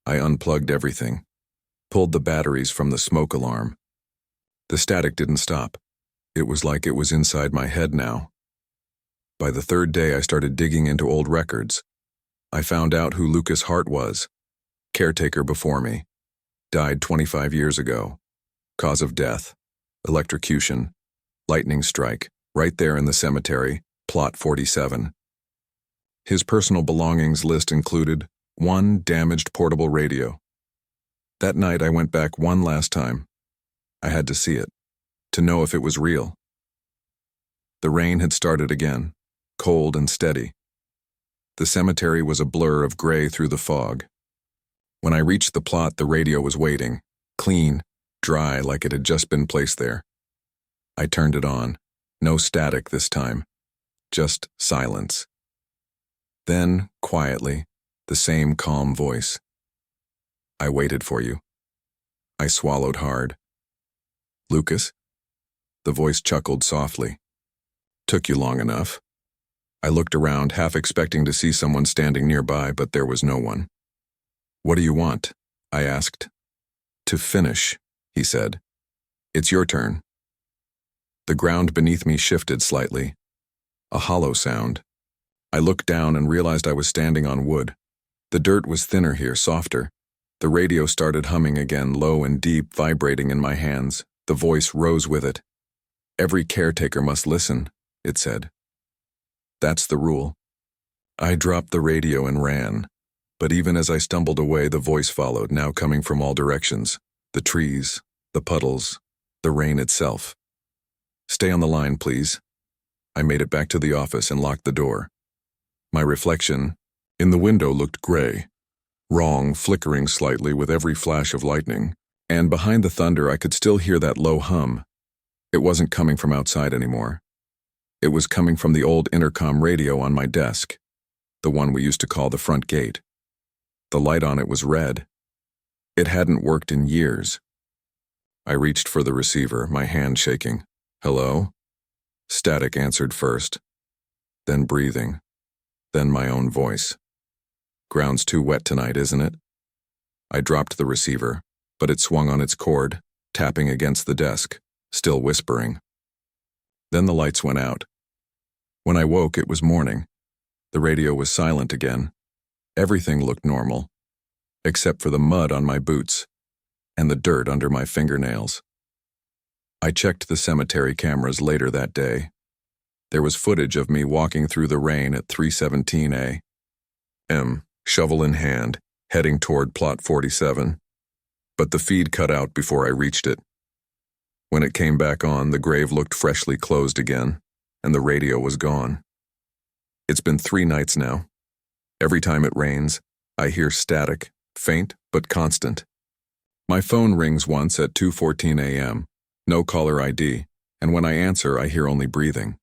I unplugged everything, pulled the batteries from the smoke alarm. The static didn't stop. It was like it was inside my head now. By the third day, I started digging into old records. I found out who Lucas Hart was. Caretaker before me. Died 25 years ago. Cause of death. Electrocution. Lightning strike. Right there in the cemetery. Plot 47. His personal belongings list included 1 damaged portable radio. That night, I went back one last time. I had to see it, to know if it was real. The rain had started again, cold and steady. The cemetery was a blur of gray through the fog. When I reached the plot, the radio was waiting, clean, dry, like it had just been placed there. I turned it on. No static this time, just silence. Then, quietly, the same calm voice. "I waited for you." I swallowed hard. "Lucas?" The voice chuckled softly. "Took you long enough." I looked around, half expecting to see someone standing nearby, but there was no one. "What do you want?" I asked. "To finish," he said. "It's your turn." The ground beneath me shifted slightly. A hollow sound. I looked down and realized I was standing on wood. The dirt was thinner here, softer. The radio started humming again, low and deep, vibrating in my hands. The voice rose with it. "Every caretaker must listen," it said. "That's the rule." I dropped the radio and ran. But even as I stumbled away, the voice followed, now coming from all directions. The trees, the puddles, the rain itself. "Stay on the line, please." I made it back to the office and locked the door. My reflection in the window looked gray, wrong, flickering slightly with every flash of lightning, and behind the thunder I could still hear that low hum. It wasn't coming from outside anymore. It was coming from the old intercom radio on my desk, the one we used to call the front gate. The light on it was red. It hadn't worked in years. I reached for the receiver, my hand shaking. "Hello?" Static answered first, then breathing, then my own voice. "Ground's too wet tonight, isn't it?" I dropped the receiver, but it swung on its cord, tapping against the desk, still whispering. Then the lights went out. When I woke, it was morning. The radio was silent again. Everything looked normal, except for the mud on my boots and the dirt under my fingernails. I checked the cemetery cameras later that day. There was footage of me walking through the rain at 3:17 a.m., shovel in hand, heading toward plot 47. But the feed cut out before I reached it. When it came back on, the grave looked freshly closed again, and the radio was gone. It's been 3 nights now. Every time it rains, I hear static, faint but constant. My phone rings once at 2:14 a.m., no caller ID, and when I answer, I hear only breathing.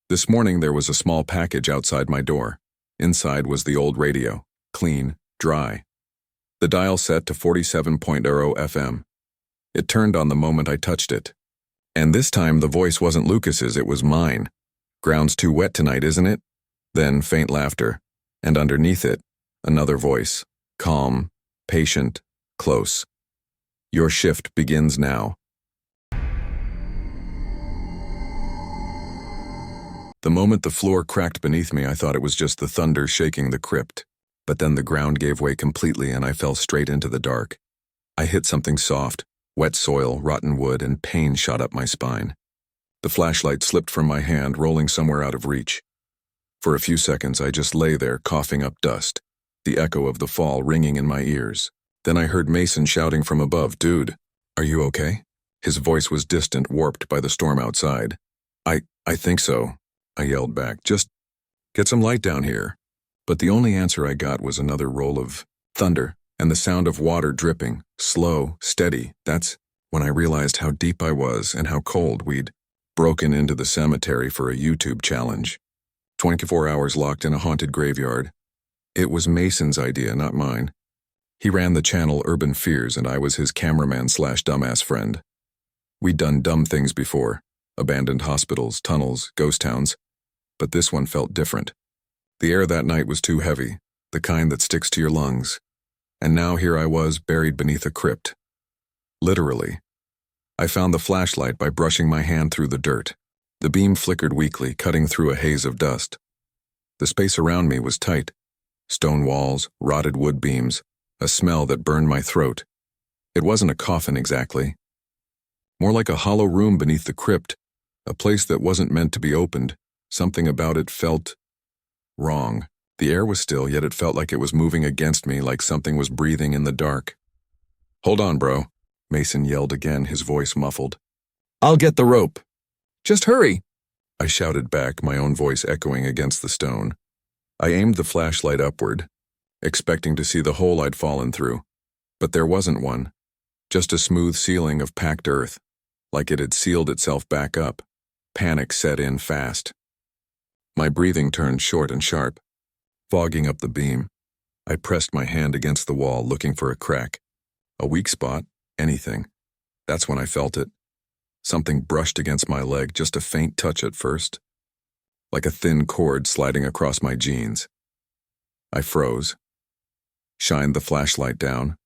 This morning there was a small package outside my door. Inside was the old radio, clean, dry. The dial set to 47.0 FM. It turned on the moment I touched it. And this time the voice wasn't Lucas's, it was mine. "Ground's too wet tonight, isn't it?" Then faint laughter. And underneath it, another voice, calm, patient, close. "Your shift begins now." The moment the floor cracked beneath me, I thought it was just the thunder shaking the crypt. But then the ground gave way completely and I fell straight into the dark. I hit something soft, wet soil, rotten wood, and pain shot up my spine. The flashlight slipped from my hand, rolling somewhere out of reach. For a few seconds, I just lay there, coughing up dust, the echo of the fall ringing in my ears. Then I heard Mason shouting from above, "Dude, are you okay?" His voice was distant, warped by the storm outside. I think so," I yelled back. "Just get some light down here." But the only answer I got was another roll of thunder and the sound of water dripping, slow, steady. That's when I realized how deep I was and how cold. We'd broken into the cemetery for a YouTube challenge. 24 hours locked in a haunted graveyard. It was Mason's idea, not mine. He ran the channel Urban Fears and I was his cameraman/dumbass friend. We'd done dumb things before, abandoned hospitals, tunnels, ghost towns, but this one felt different. The air that night was too heavy, the kind that sticks to your lungs. And now here I was, buried beneath a crypt. Literally. I found the flashlight by brushing my hand through the dirt. The beam flickered weakly, cutting through a haze of dust. The space around me was tight. Stone walls, rotted wood beams, a smell that burned my throat. It wasn't a coffin exactly. More like a hollow room beneath the crypt, a place that wasn't meant to be opened. Something about it felt wrong. The air was still, yet it felt like it was moving against me, like something was breathing in the dark. "Hold on, bro," Mason yelled again, his voice muffled. "I'll get the rope." "Just hurry," I shouted back, my own voice echoing against the stone. I aimed the flashlight upward, expecting to see the hole I'd fallen through. But there wasn't one, just a smooth ceiling of packed earth, like it had sealed itself back up. Panic set in fast. My breathing turned short and sharp, fogging up the beam. I pressed my hand against the wall, looking for a crack. A weak spot, anything. That's when I felt it. Something brushed against my leg, just a faint touch at first, like a thin cord sliding across my jeans. I froze, shined the flashlight down.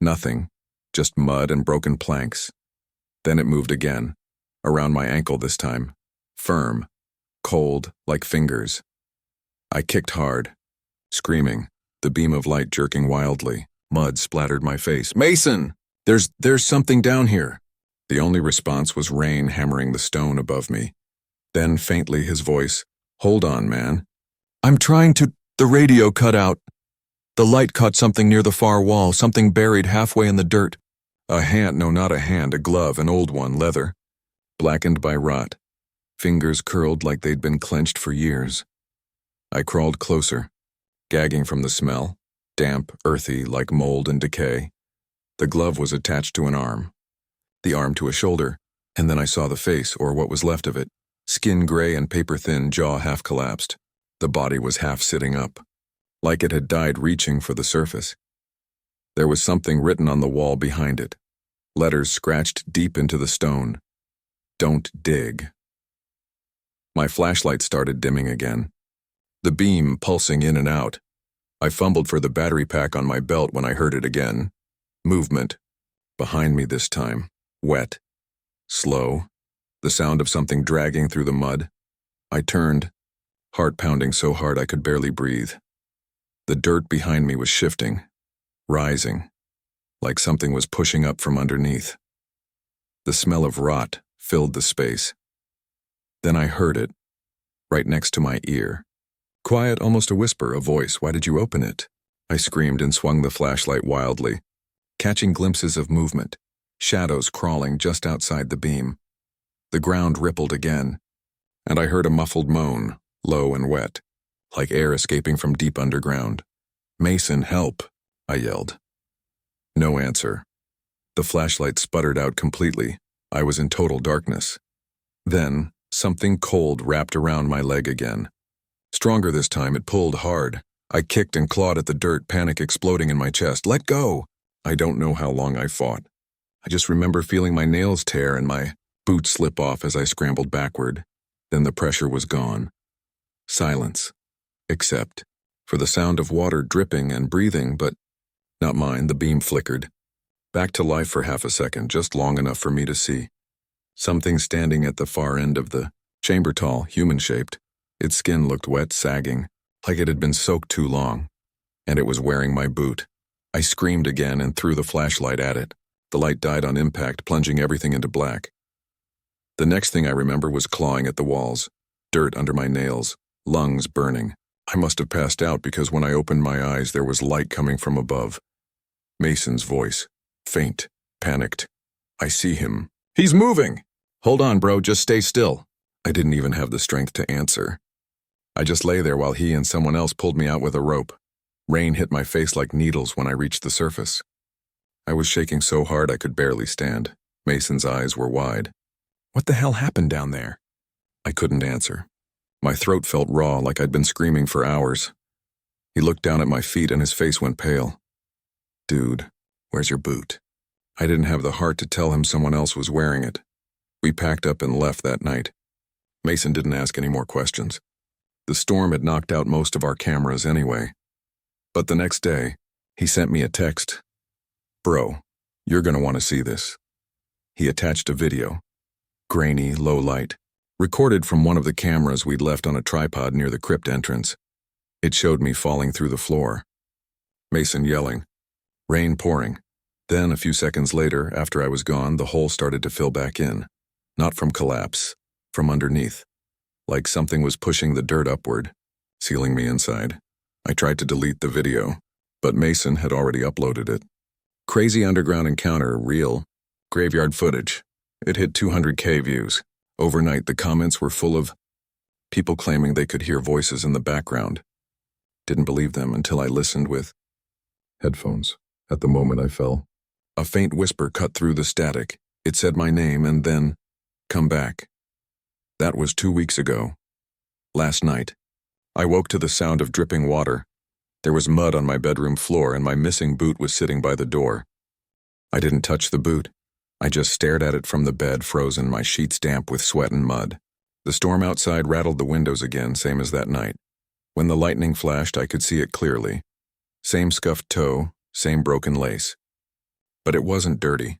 Nothing, just mud and broken planks. Then it moved again, around my ankle this time, firm, cold, like fingers. I kicked hard, screaming. the beam of light jerking wildly. Mud splattered my face. "Mason! There's something down here." The only response was rain hammering the stone above me. Then, faintly, his voice, "Hold on, man. I'm trying to—" The radio cut out. The light caught something near the far wall, something buried halfway in the dirt. A hand, no, not a hand, a glove, an old one, leather, blackened by rot. Fingers curled like they'd been clenched for years. I crawled closer, gagging from the smell, damp, earthy, like mold and decay. The glove was attached to an arm, the arm to a shoulder, and then I saw the face, or what was left of it, skin gray and paper-thin, jaw half-collapsed. The body was half-sitting up, like it had died reaching for the surface. There was something written on the wall behind it, letters scratched deep into the stone. "Don't dig." My flashlight started dimming again, the beam pulsing in and out. I fumbled for the battery pack on my belt when I heard it again. Movement. Behind me this time. Wet. Slow. The sound of something dragging through the mud. I turned, heart pounding so hard I could barely breathe. The dirt behind me was shifting, rising, like something was pushing up from underneath. The smell of rot filled the space. Then I heard it, right next to my ear. Quiet, almost a whisper, a voice. "Why did you open it?" I screamed and swung the flashlight wildly, catching glimpses of movement, shadows crawling just outside the beam. The ground rippled again, and I heard a muffled moan, low and wet, like air escaping from deep underground. "Mason, help!" I yelled. No answer. The flashlight sputtered out completely. I was in total darkness. Then, something cold wrapped around my leg again. Stronger this time, it pulled hard. I kicked and clawed at the dirt, panic exploding in my chest. "Let go!" I don't know how long I fought. I just remember feeling my nails tear and my boots slip off as I scrambled backward. Then the pressure was gone. Silence. Except for the sound of water dripping and breathing, but not mine. The beam flickered. Back to life for half a second, just long enough for me to see. Something standing at the far end of the chamber, tall, human-shaped. Its skin looked wet, sagging, like it had been soaked too long. And it was wearing my boot. I screamed again and threw the flashlight at it. The light died on impact, plunging everything into black. The next thing I remember was clawing at the walls, dirt under my nails, lungs burning. I must have passed out because when I opened my eyes there was light coming from above. Mason's voice, faint, panicked. "I see him. He's moving! Hold on, bro, just stay still." I didn't even have the strength to answer. I just lay there while he and someone else pulled me out with a rope. Rain hit my face like needles when I reached the surface. I was shaking so hard I could barely stand. Mason's eyes were wide. "What the hell happened down there?" I couldn't answer. My throat felt raw, like I'd been screaming for hours. He looked down at my feet and his face went pale. "Dude, where's your boot?" I didn't have the heart to tell him someone else was wearing it. We packed up and left that night. Mason didn't ask any more questions. The storm had knocked out most of our cameras anyway. But the next day, he sent me a text. "Bro, you're gonna want to see this." He attached a video. Grainy, low light. Recorded from one of the cameras we'd left on a tripod near the crypt entrance. It showed me falling through the floor. Mason yelling. Rain pouring. Then, a few seconds later, after I was gone, the hole started to fill back in. Not from collapse, from underneath. Like something was pushing the dirt upward, sealing me inside. I tried to delete the video, but Mason had already uploaded it. Crazy underground encounter, real. Graveyard footage. It hit 200K views. Overnight, the comments were full of people claiming they could hear voices in the background. Didn't believe them until I listened with headphones. At the moment I fell. A faint whisper cut through the static. It said my name and then, "Come back." That was 2 weeks ago. Last night. I woke to the sound of dripping water. There was mud on my bedroom floor and my missing boot was sitting by the door. I didn't touch the boot. I just stared at it from the bed, frozen, my sheets damp with sweat and mud. The storm outside rattled the windows again, same as that night. When the lightning flashed, I could see it clearly. Same scuffed toe, same broken lace. But it wasn't dirty.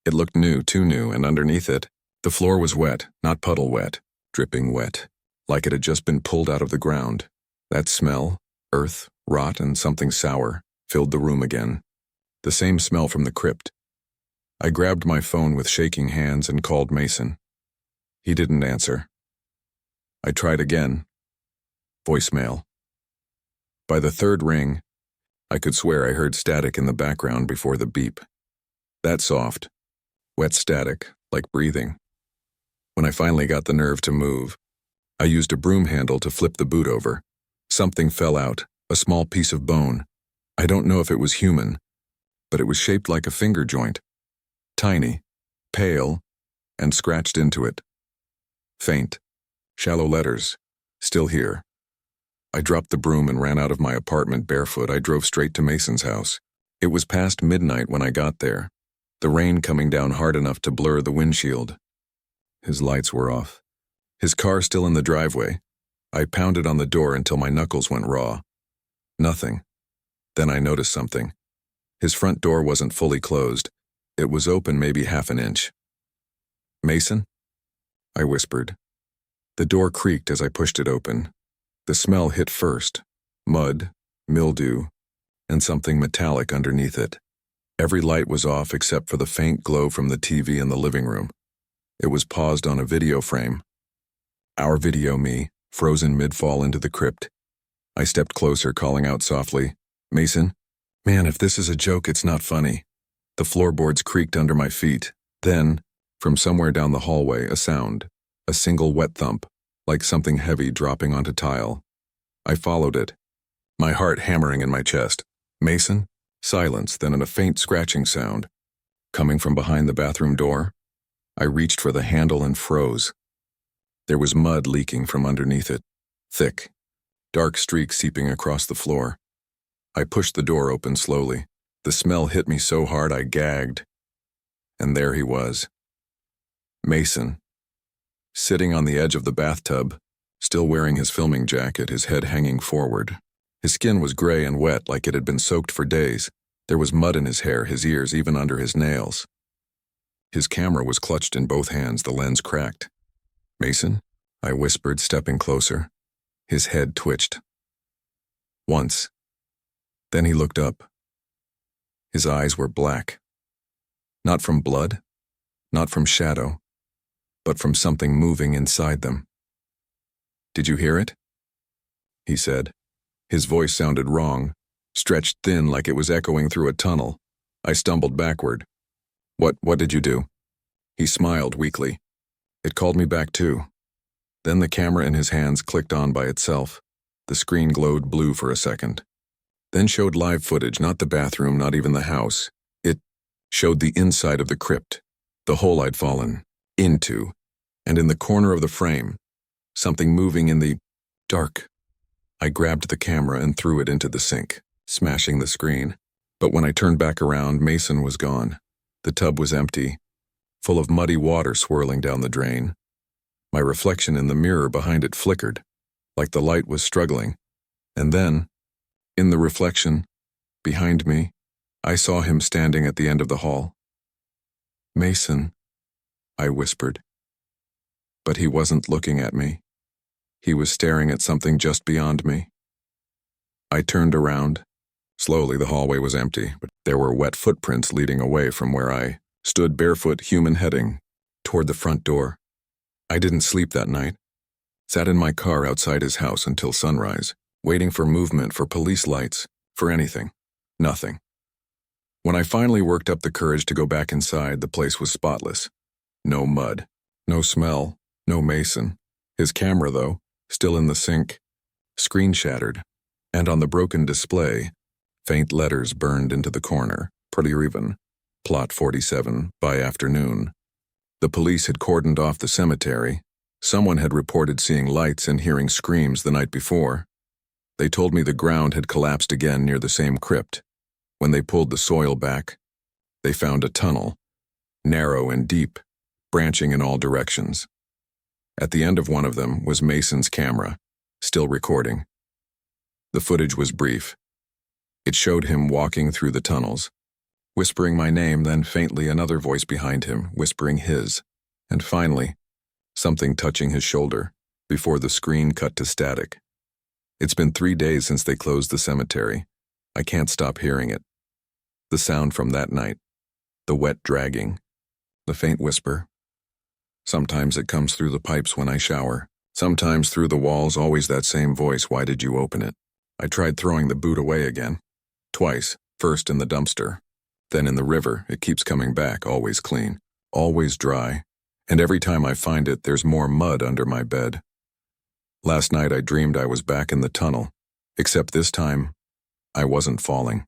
It looked new, too new, and underneath it, the floor was wet, not puddle wet, dripping wet, like it had just been pulled out of the ground. That smell, earth, Rot and something sour filled the room again. The same smell from the crypt. I grabbed my phone with shaking hands and called Mason. He didn't answer. I tried again. Voicemail. By the third ring, I could swear I heard static in the background before the beep. That soft, wet static, like breathing. When I finally got the nerve to move, I used a broom handle to flip the boot over. Something fell out, a small piece of bone. I don't know if it was human, but it was shaped like a finger joint. Tiny, pale, and scratched into it. Faint, shallow letters, still here. I dropped the broom and ran out of my apartment barefoot. I drove straight to Mason's house. It was past midnight when I got there, the rain coming down hard enough to blur the windshield. His lights were off. His car still in the driveway. I pounded on the door until my knuckles went raw. Nothing. Then I noticed something. His front door wasn't fully closed. It was open maybe half an inch. "Mason?" I whispered. The door creaked as I pushed it open. The smell hit first. Mud, mildew, and something metallic underneath it. Every light was off except for the faint glow from the TV in the living room. It was paused on a video frame. Our video me, frozen mid-fall into the crypt. I stepped closer, calling out softly, "Mason? Man, if this is a joke, it's not funny." The floorboards creaked under my feet. Then, from somewhere down the hallway, a sound. A single wet thump, like something heavy dropping onto tile. I followed it, my heart hammering in my chest. "Mason?" Silence, then a faint scratching sound. Coming from behind the bathroom door, I reached for the handle and froze. There was mud leaking from underneath it, thick, dark streaks seeping across the floor. I pushed the door open slowly. The smell hit me so hard I gagged. And there he was. Mason, sitting on the edge of the bathtub, still wearing his filming jacket, his head hanging forward. His skin was gray and wet like it had been soaked for days. There was mud in his hair, his ears, even under his nails. His camera was clutched in both hands, the lens cracked. "Mason?" I whispered, stepping closer. His head twitched. Once. Then he looked up. His eyes were black. Not from blood, not from shadow, but from something moving inside them. "Did you hear it?" he said. His voice sounded wrong, stretched thin like it was echoing through a tunnel. I stumbled backward. What did you do?" He smiled weakly. "It called me back too." Then the camera in his hands clicked on by itself. The screen glowed blue for a second. Then showed live footage, not the bathroom, not even the house. It showed the inside of the crypt, the hole I'd fallen into, and in the corner of the frame, something moving in the dark. I grabbed the camera and threw it into the sink, smashing the screen. But when I turned back around, Mason was gone. The tub was empty, full of muddy water swirling down the drain. My reflection in the mirror behind it flickered, like the light was struggling. And then, in the reflection, behind me, I saw him standing at the end of the hall. "Mason," I whispered. But he wasn't looking at me. He was staring at something just beyond me. I turned around. Slowly, the hallway was empty, but there were wet footprints leading away from where I stood barefoot, human heading, toward the front door. I didn't sleep that night. Sat in my car outside his house until sunrise, waiting for movement, for police lights, for anything. Nothing. When I finally worked up the courage to go back inside, the place was spotless. No mud, no smell, no Mason. His camera, though, still in the sink, screen shattered, and on the broken display, faint letters burned into the corner, pretty even, Plot 47, by afternoon. The police had cordoned off the cemetery. Someone had reported seeing lights and hearing screams the night before. They told me the ground had collapsed again near the same crypt. When they pulled the soil back, they found a tunnel, narrow and deep, branching in all directions. At the end of one of them was Mason's camera, still recording. The footage was brief. It showed him walking through the tunnels, whispering my name, then faintly another voice behind him, whispering his, and finally, something touching his shoulder, before the screen cut to static. It's been 3 days since they closed the cemetery. I can't stop hearing it. The sound from that night. The wet dragging. The faint whisper. Sometimes it comes through the pipes when I shower. Sometimes through the walls, always that same voice, "Why did you open it?" I tried throwing the boot away again. Twice, first in the dumpster. Then in the river. It keeps coming back, always clean, always dry. And every time I find it, there's more mud under my bed. Last night I dreamed I was back in the tunnel. Except this time, I wasn't falling.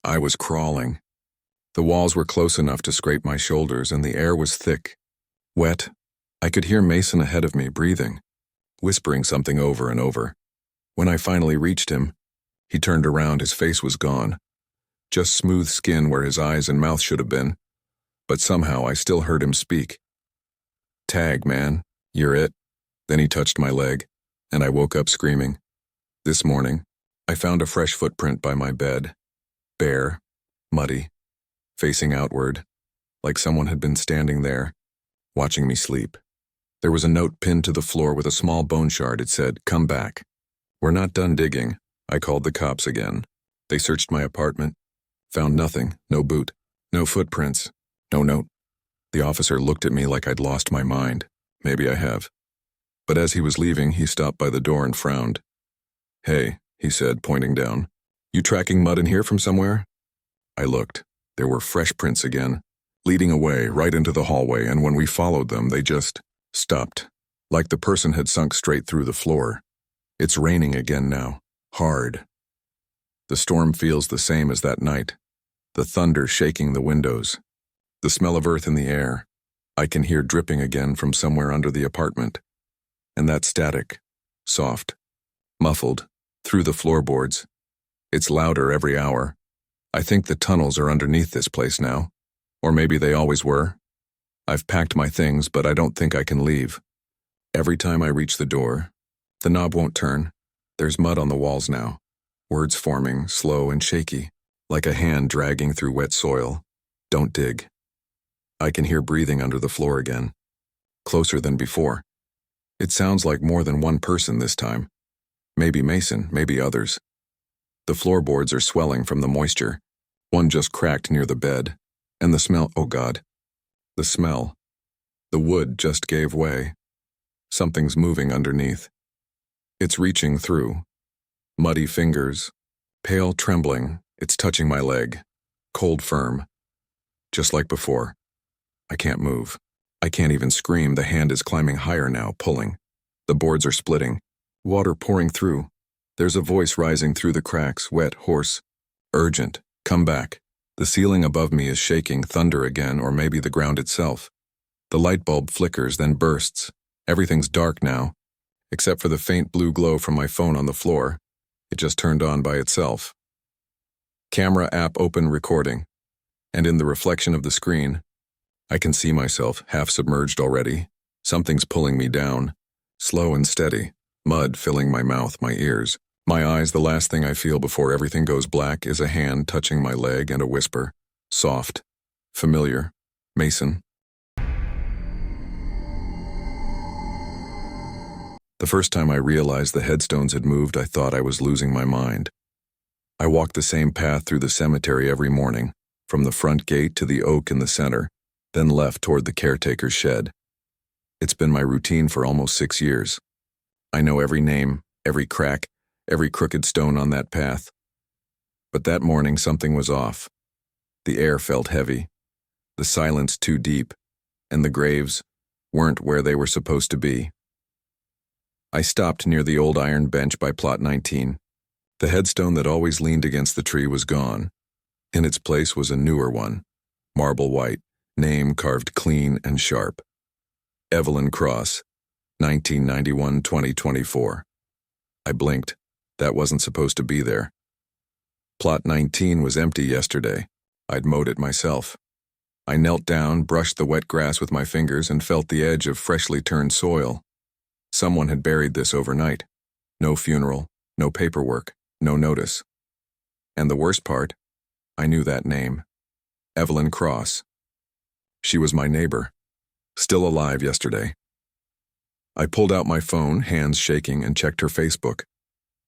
I was crawling. The walls were close enough to scrape my shoulders, and the air was thick, wet. I could hear Mason ahead of me breathing, whispering something over and over. When I finally reached him, he turned around. His face was gone. Just smooth skin where his eyes and mouth should have been. But somehow I still heard him speak. "Tag, man. You're it." Then he touched my leg, and I woke up screaming. This morning, I found a fresh footprint by my bed. Bare, muddy, facing outward, like someone had been standing there, watching me sleep. There was a note pinned to the floor with a small bone shard. It said, "Come back. We're not done digging." I called the cops again. They searched my apartment, found nothing, no boot, no footprints, no note. The officer looked at me like I'd lost my mind. Maybe I have. But as he was leaving, he stopped by the door and frowned. "Hey," he said, pointing down. "You tracking mud in here from somewhere?" I looked. There were fresh prints again, leading away right into the hallway, and when we followed them, they just stopped, like the person had sunk straight through the floor. It's raining again now, hard. The storm feels the same as that night, the thunder shaking the windows, the smell of earth in the air. I can hear dripping again from somewhere under the apartment. And that static, soft, muffled, through the floorboards. It's louder every hour. I think the tunnels are underneath this place now. Or maybe they always were. I've packed my things, but I don't think I can leave. Every time I reach the door, the knob won't turn. There's mud on the walls now. Words forming, slow and shaky, like a hand dragging through wet soil. Don't dig. I can hear breathing under the floor again. Closer than before. It sounds like more than one person this time. Maybe Mason, maybe others. The floorboards are swelling from the moisture. One just cracked near the bed. And the smell, oh God. The smell. The wood just gave way. Something's moving underneath. It's reaching through. Muddy fingers. Pale trembling. It's touching my leg. Cold firm. Just like before. I can't move. I can't even scream. The hand is climbing higher now, pulling. The boards are splitting. Water pouring through. There's a voice rising through the cracks, wet, hoarse. Urgent. Come back. The ceiling above me is shaking, thunder again, or maybe the ground itself. The light bulb flickers, then bursts. Everything's dark now, except for the faint blue glow from my phone on the floor. It just turned on by itself. Camera app open, recording. And in the reflection of the screen, I can see myself, half submerged already. Something's pulling me down, slow and steady, mud filling my mouth, my ears. My eyes, the last thing I feel before everything goes black, is a hand touching my leg and a whisper. Soft. Familiar. Mason. The first time I realized the headstones had moved, I thought I was losing my mind. I walked the same path through the cemetery every morning, from the front gate to the oak in the center, then left toward the caretaker's shed. It's been my routine for almost 6 years. I know every name, every crack, every crooked stone on that path. But that morning something was off. The air felt heavy, the silence too deep, and the graves weren't where they were supposed to be. I stopped near the old iron bench by plot 19. The headstone that always leaned against the tree was gone. In its place was a newer one, marble white, name carved clean and sharp. Evelyn Cross, 1991-2024. I blinked. That wasn't supposed to be there. Plot 19 was empty yesterday. I'd mowed it myself. I knelt down, brushed the wet grass with my fingers, and felt the edge of freshly turned soil. Someone had buried this overnight. No funeral, no paperwork, no notice. And the worst part, I knew that name. Evelyn Cross. She was my neighbor. Still alive yesterday. I pulled out my phone, hands shaking, and checked her Facebook.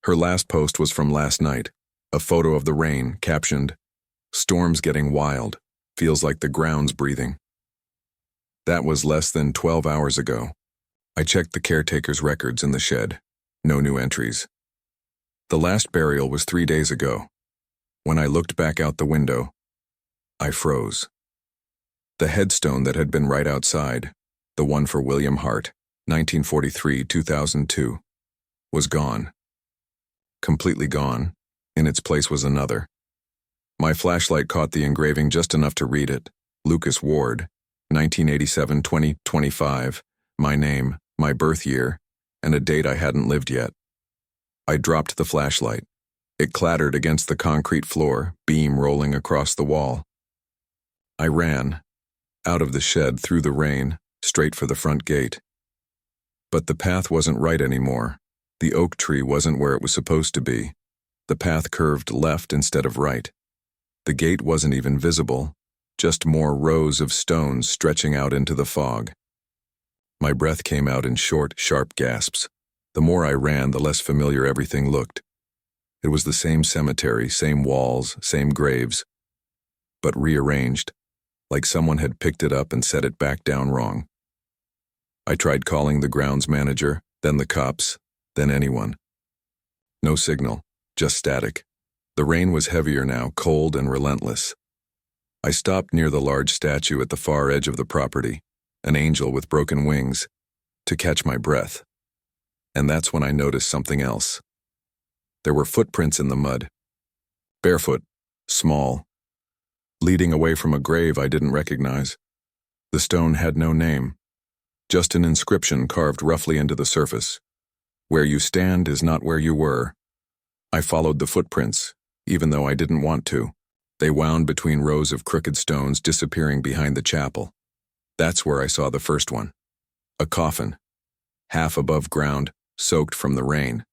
Her last post was from last night, a photo of the rain, captioned, "Storm's getting wild. Feels like the ground's breathing." That was less than 12 hours ago. I checked the caretaker's records in the shed. No new entries. The last burial was 3 days ago. When I looked back out the window, I froze. The headstone that had been right outside, the one for William Hart, 1943-2002, was gone. Completely gone. In its place was another. My flashlight caught the engraving just enough to read it. Lucas Ward, 1987-2025, my name, my birth year, and a date I hadn't lived yet. I dropped the flashlight. It clattered against the concrete floor, beam rolling across the wall. I ran, out of the shed through the rain, straight for the front gate. But the path wasn't right anymore. The oak tree wasn't where it was supposed to be. The path curved left instead of right. The gate wasn't even visible, just more rows of stones stretching out into the fog. My breath came out in short, sharp gasps. The more I ran, the less familiar everything looked. It was the same cemetery, same walls, same graves, but rearranged, like someone had picked it up and set it back down wrong. I tried calling the grounds manager, then the cops, then anyone. No signal, just static. The rain was heavier now, cold and relentless. I stopped near the large statue at the far edge of the property, an angel with broken wings, to catch my breath. And that's when I noticed something else. There were footprints in the mud. Barefoot, small, leading away from a grave I didn't recognize. The stone had no name, just an inscription carved roughly into the surface. "Where you stand is not where you were." I followed the footprints, even though I didn't want to. They wound between rows of crooked stones disappearing behind the chapel. That's where I saw the first one. A coffin, half above ground, soaked from the rain.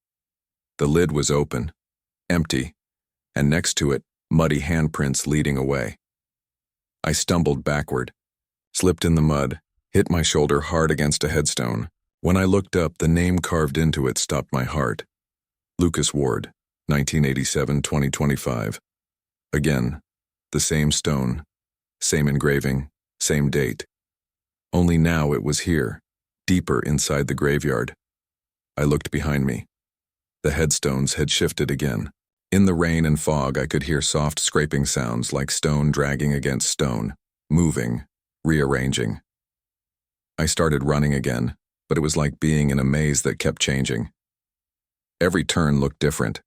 The lid was open, empty, and next to it, muddy handprints leading away. I stumbled backward, slipped in the mud, hit my shoulder hard against a headstone. When I looked up, the name carved into it stopped my heart. Lucas Ward, 1987-2025. Again, the same stone, same engraving, same date. Only now it was here, deeper inside the graveyard. I looked behind me. The headstones had shifted again. In the rain and fog, I could hear soft scraping sounds like stone dragging against stone, moving, rearranging. I started running again, but it was like being in a maze that kept changing. Every turn looked different.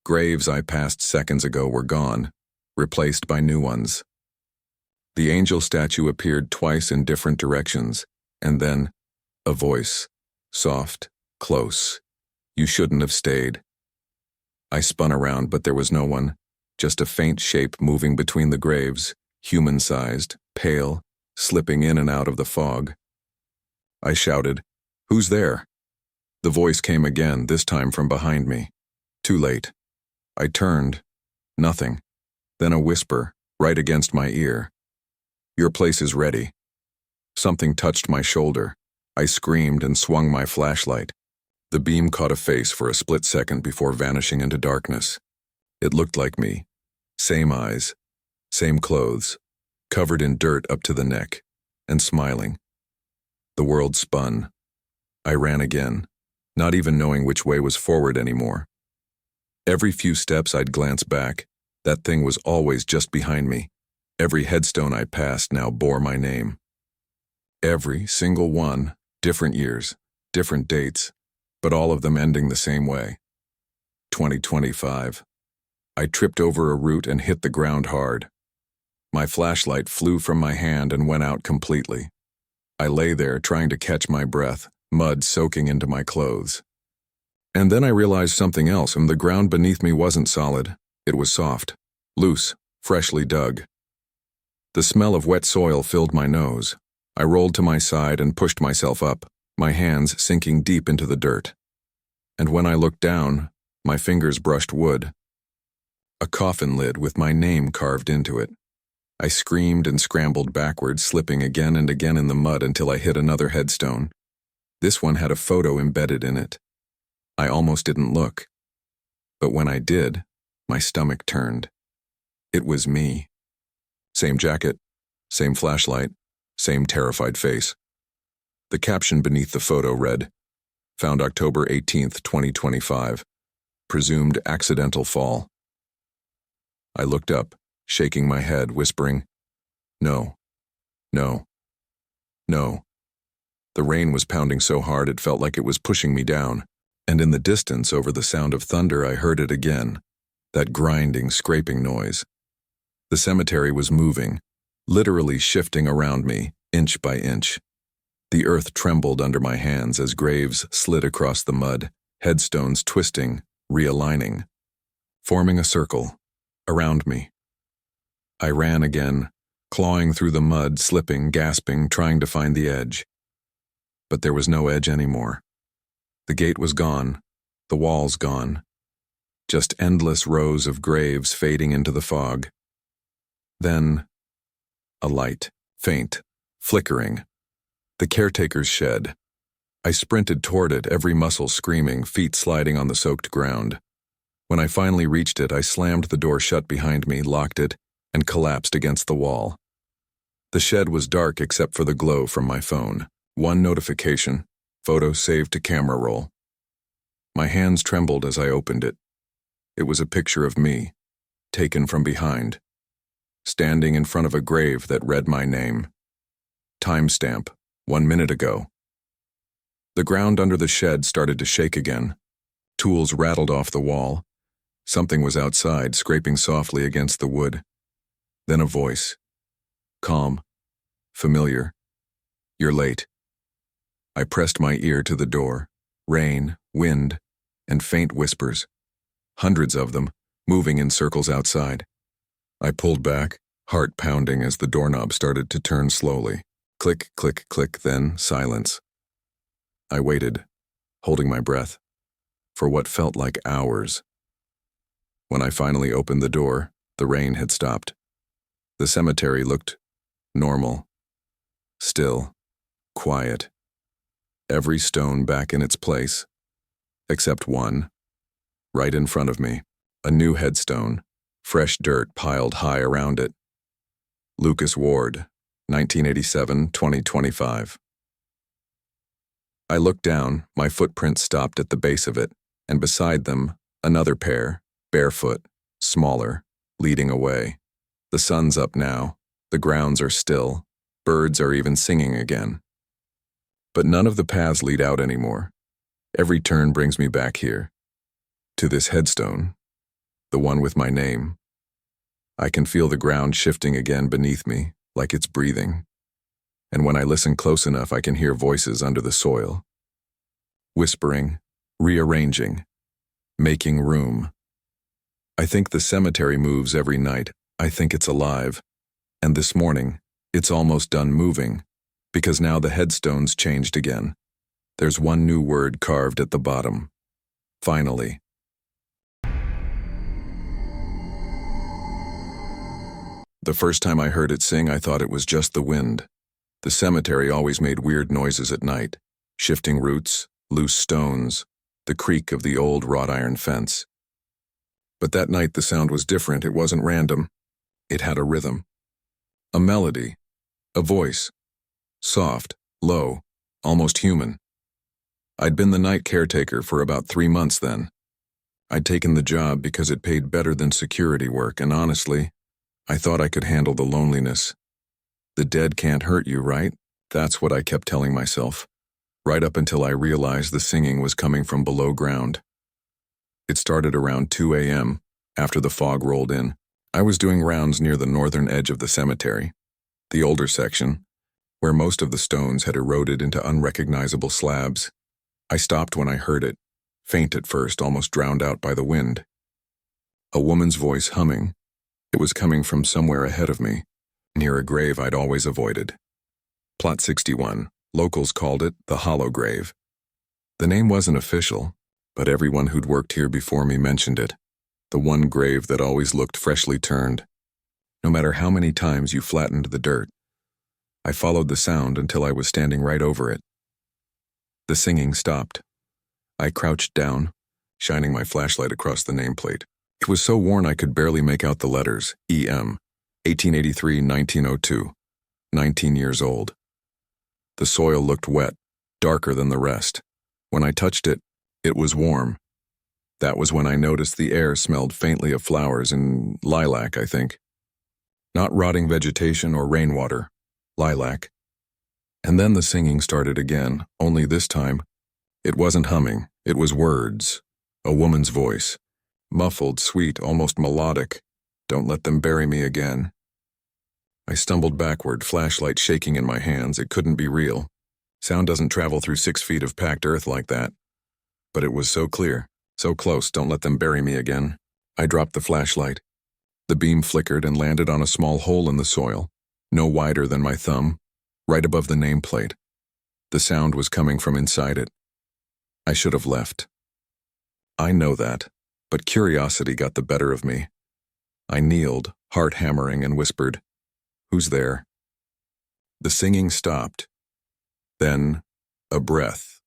Graves I passed seconds ago were gone, replaced by new ones. The angel statue appeared twice in different directions, and then a voice, soft, close. "You shouldn't have stayed." I spun around, but there was no one, just a faint shape moving between the graves, human-sized, pale, slipping in and out of the fog. I shouted, "Who's there?" The voice came again, this time from behind me. Too late. I turned. Nothing. Then a whisper, right against my ear. "Your place is ready." Something touched my shoulder. I screamed and swung my flashlight. The beam caught a face for a split second before vanishing into darkness. It looked like me. Same eyes, same clothes, covered in dirt up to the neck, and smiling. The world spun. I ran again, not even knowing which way was forward anymore. Every few steps I'd glance back. That thing was always just behind me. Every headstone I passed now bore my name. Every single one, different years, different dates, but all of them ending the same way. 2025. I tripped over a root and hit the ground hard. My flashlight flew from my hand and went out completely. I lay there trying to catch my breath, mud soaking into my clothes. And then I realized something else, and the ground beneath me wasn't solid. It was soft, loose, freshly dug. The smell of wet soil filled my nose. I rolled to my side and pushed myself up, my hands sinking deep into the dirt. And when I looked down, my fingers brushed wood. A coffin lid with my name carved into it. I screamed and scrambled backwards, slipping again and again in the mud until I hit another headstone. This one had a photo embedded in it. I almost didn't look. But when I did, my stomach turned. It was me. Same jacket, same flashlight, same terrified face. The caption beneath the photo read, "Found October 18th, 2025. Presumed accidental fall." I looked up, shaking my head, whispering, "No, no, no." The rain was pounding so hard it felt like it was pushing me down, and in the distance, over the sound of thunder, I heard it again, that grinding, scraping noise. The cemetery was moving, literally shifting around me, inch by inch. The earth trembled under my hands as graves slid across the mud, headstones twisting, realigning, forming a circle around me. I ran again, clawing through the mud, slipping, gasping, trying to find the edge. But there was no edge anymore. The gate was gone, the walls gone. Just endless rows of graves fading into the fog. Then, a light, faint, flickering. The caretaker's shed. I sprinted toward it, every muscle screaming, feet sliding on the soaked ground. When I finally reached it, I slammed the door shut behind me, locked it, and collapsed against the wall. The shed was dark except for the glow from my phone. One notification, photo saved to camera roll. My hands trembled as I opened it. It was a picture of me, taken from behind, standing in front of a grave that read my name. Timestamp, 1 minute ago. The ground under the shed started to shake again. Tools rattled off the wall. Something was outside, scraping softly against the wood. Then a voice. Calm. Familiar. "You're late." I pressed my ear to the door. Rain, wind, and faint whispers. Hundreds of them, moving in circles outside. I pulled back, heart pounding as the doorknob started to turn slowly. Click, click, click, then silence. I waited, holding my breath, for what felt like hours. When I finally opened the door, the rain had stopped. The cemetery looked normal, still, quiet. Every stone back in its place, except one, right in front of me, a new headstone, fresh dirt piled high around it. Lucas Ward, 1987-2025. I looked down, my footprints stopped at the base of it, and beside them, another pair, barefoot, smaller, leading away. The sun's up now, the grounds are still, birds are even singing again. But none of the paths lead out anymore. Every turn brings me back here, to this headstone, the one with my name. I can feel the ground shifting again beneath me, like it's breathing. And when I listen close enough, I can hear voices under the soil. Whispering, rearranging, making room. I think the cemetery moves every night. I think it's alive. And this morning, it's almost done moving, because now the headstone's changed again. There's one new word carved at the bottom. Finally. The first time I heard it sing, I thought it was just the wind. The cemetery always made weird noises at night, shifting roots, loose stones, the creak of the old wrought iron fence. But that night the sound was different. It wasn't random. It had a rhythm, a melody, a voice, soft, low, almost human. I'd been the night caretaker for about 3 months then. I'd taken the job because it paid better than security work, and honestly, I thought I could handle the loneliness. The dead can't hurt you, right? That's what I kept telling myself, right up until I realized the singing was coming from below ground. It started around 2 a.m., after the fog rolled in. I was doing rounds near the northern edge of the cemetery, the older section, where most of the stones had eroded into unrecognizable slabs. I stopped when I heard it, faint at first, almost drowned out by the wind. A woman's voice humming. It was coming from somewhere ahead of me, near a grave I'd always avoided. Plot 61. Locals called it the Hollow Grave. The name wasn't official, but everyone who'd worked here before me mentioned it. The one grave that always looked freshly turned, no matter how many times you flattened the dirt. I followed the sound until I was standing right over it. The singing stopped. I crouched down, shining my flashlight across the nameplate. It was so worn I could barely make out the letters. EM, 1883-1902, 19 years old. The soil looked wet, darker than the rest. When I touched it, it was warm. That was when I noticed the air smelled faintly of flowers and lilac, I think. Not rotting vegetation or rainwater, lilac. And then the singing started again, only this time, it wasn't humming, it was words. A woman's voice. Muffled, sweet, almost melodic. Don't let them bury me again. I stumbled backward, flashlight shaking in my hands. It couldn't be real. Sound doesn't travel through 6 feet of packed earth like that. But it was so clear, so close, don't let them bury me again. I dropped the flashlight. The beam flickered and landed on a small hole in the soil, no wider than my thumb, right above the nameplate. The sound was coming from inside it. I should have left. I know that, but curiosity got the better of me. I kneeled, heart hammering, and whispered, "Who's there?" The singing stopped. Then, a breath,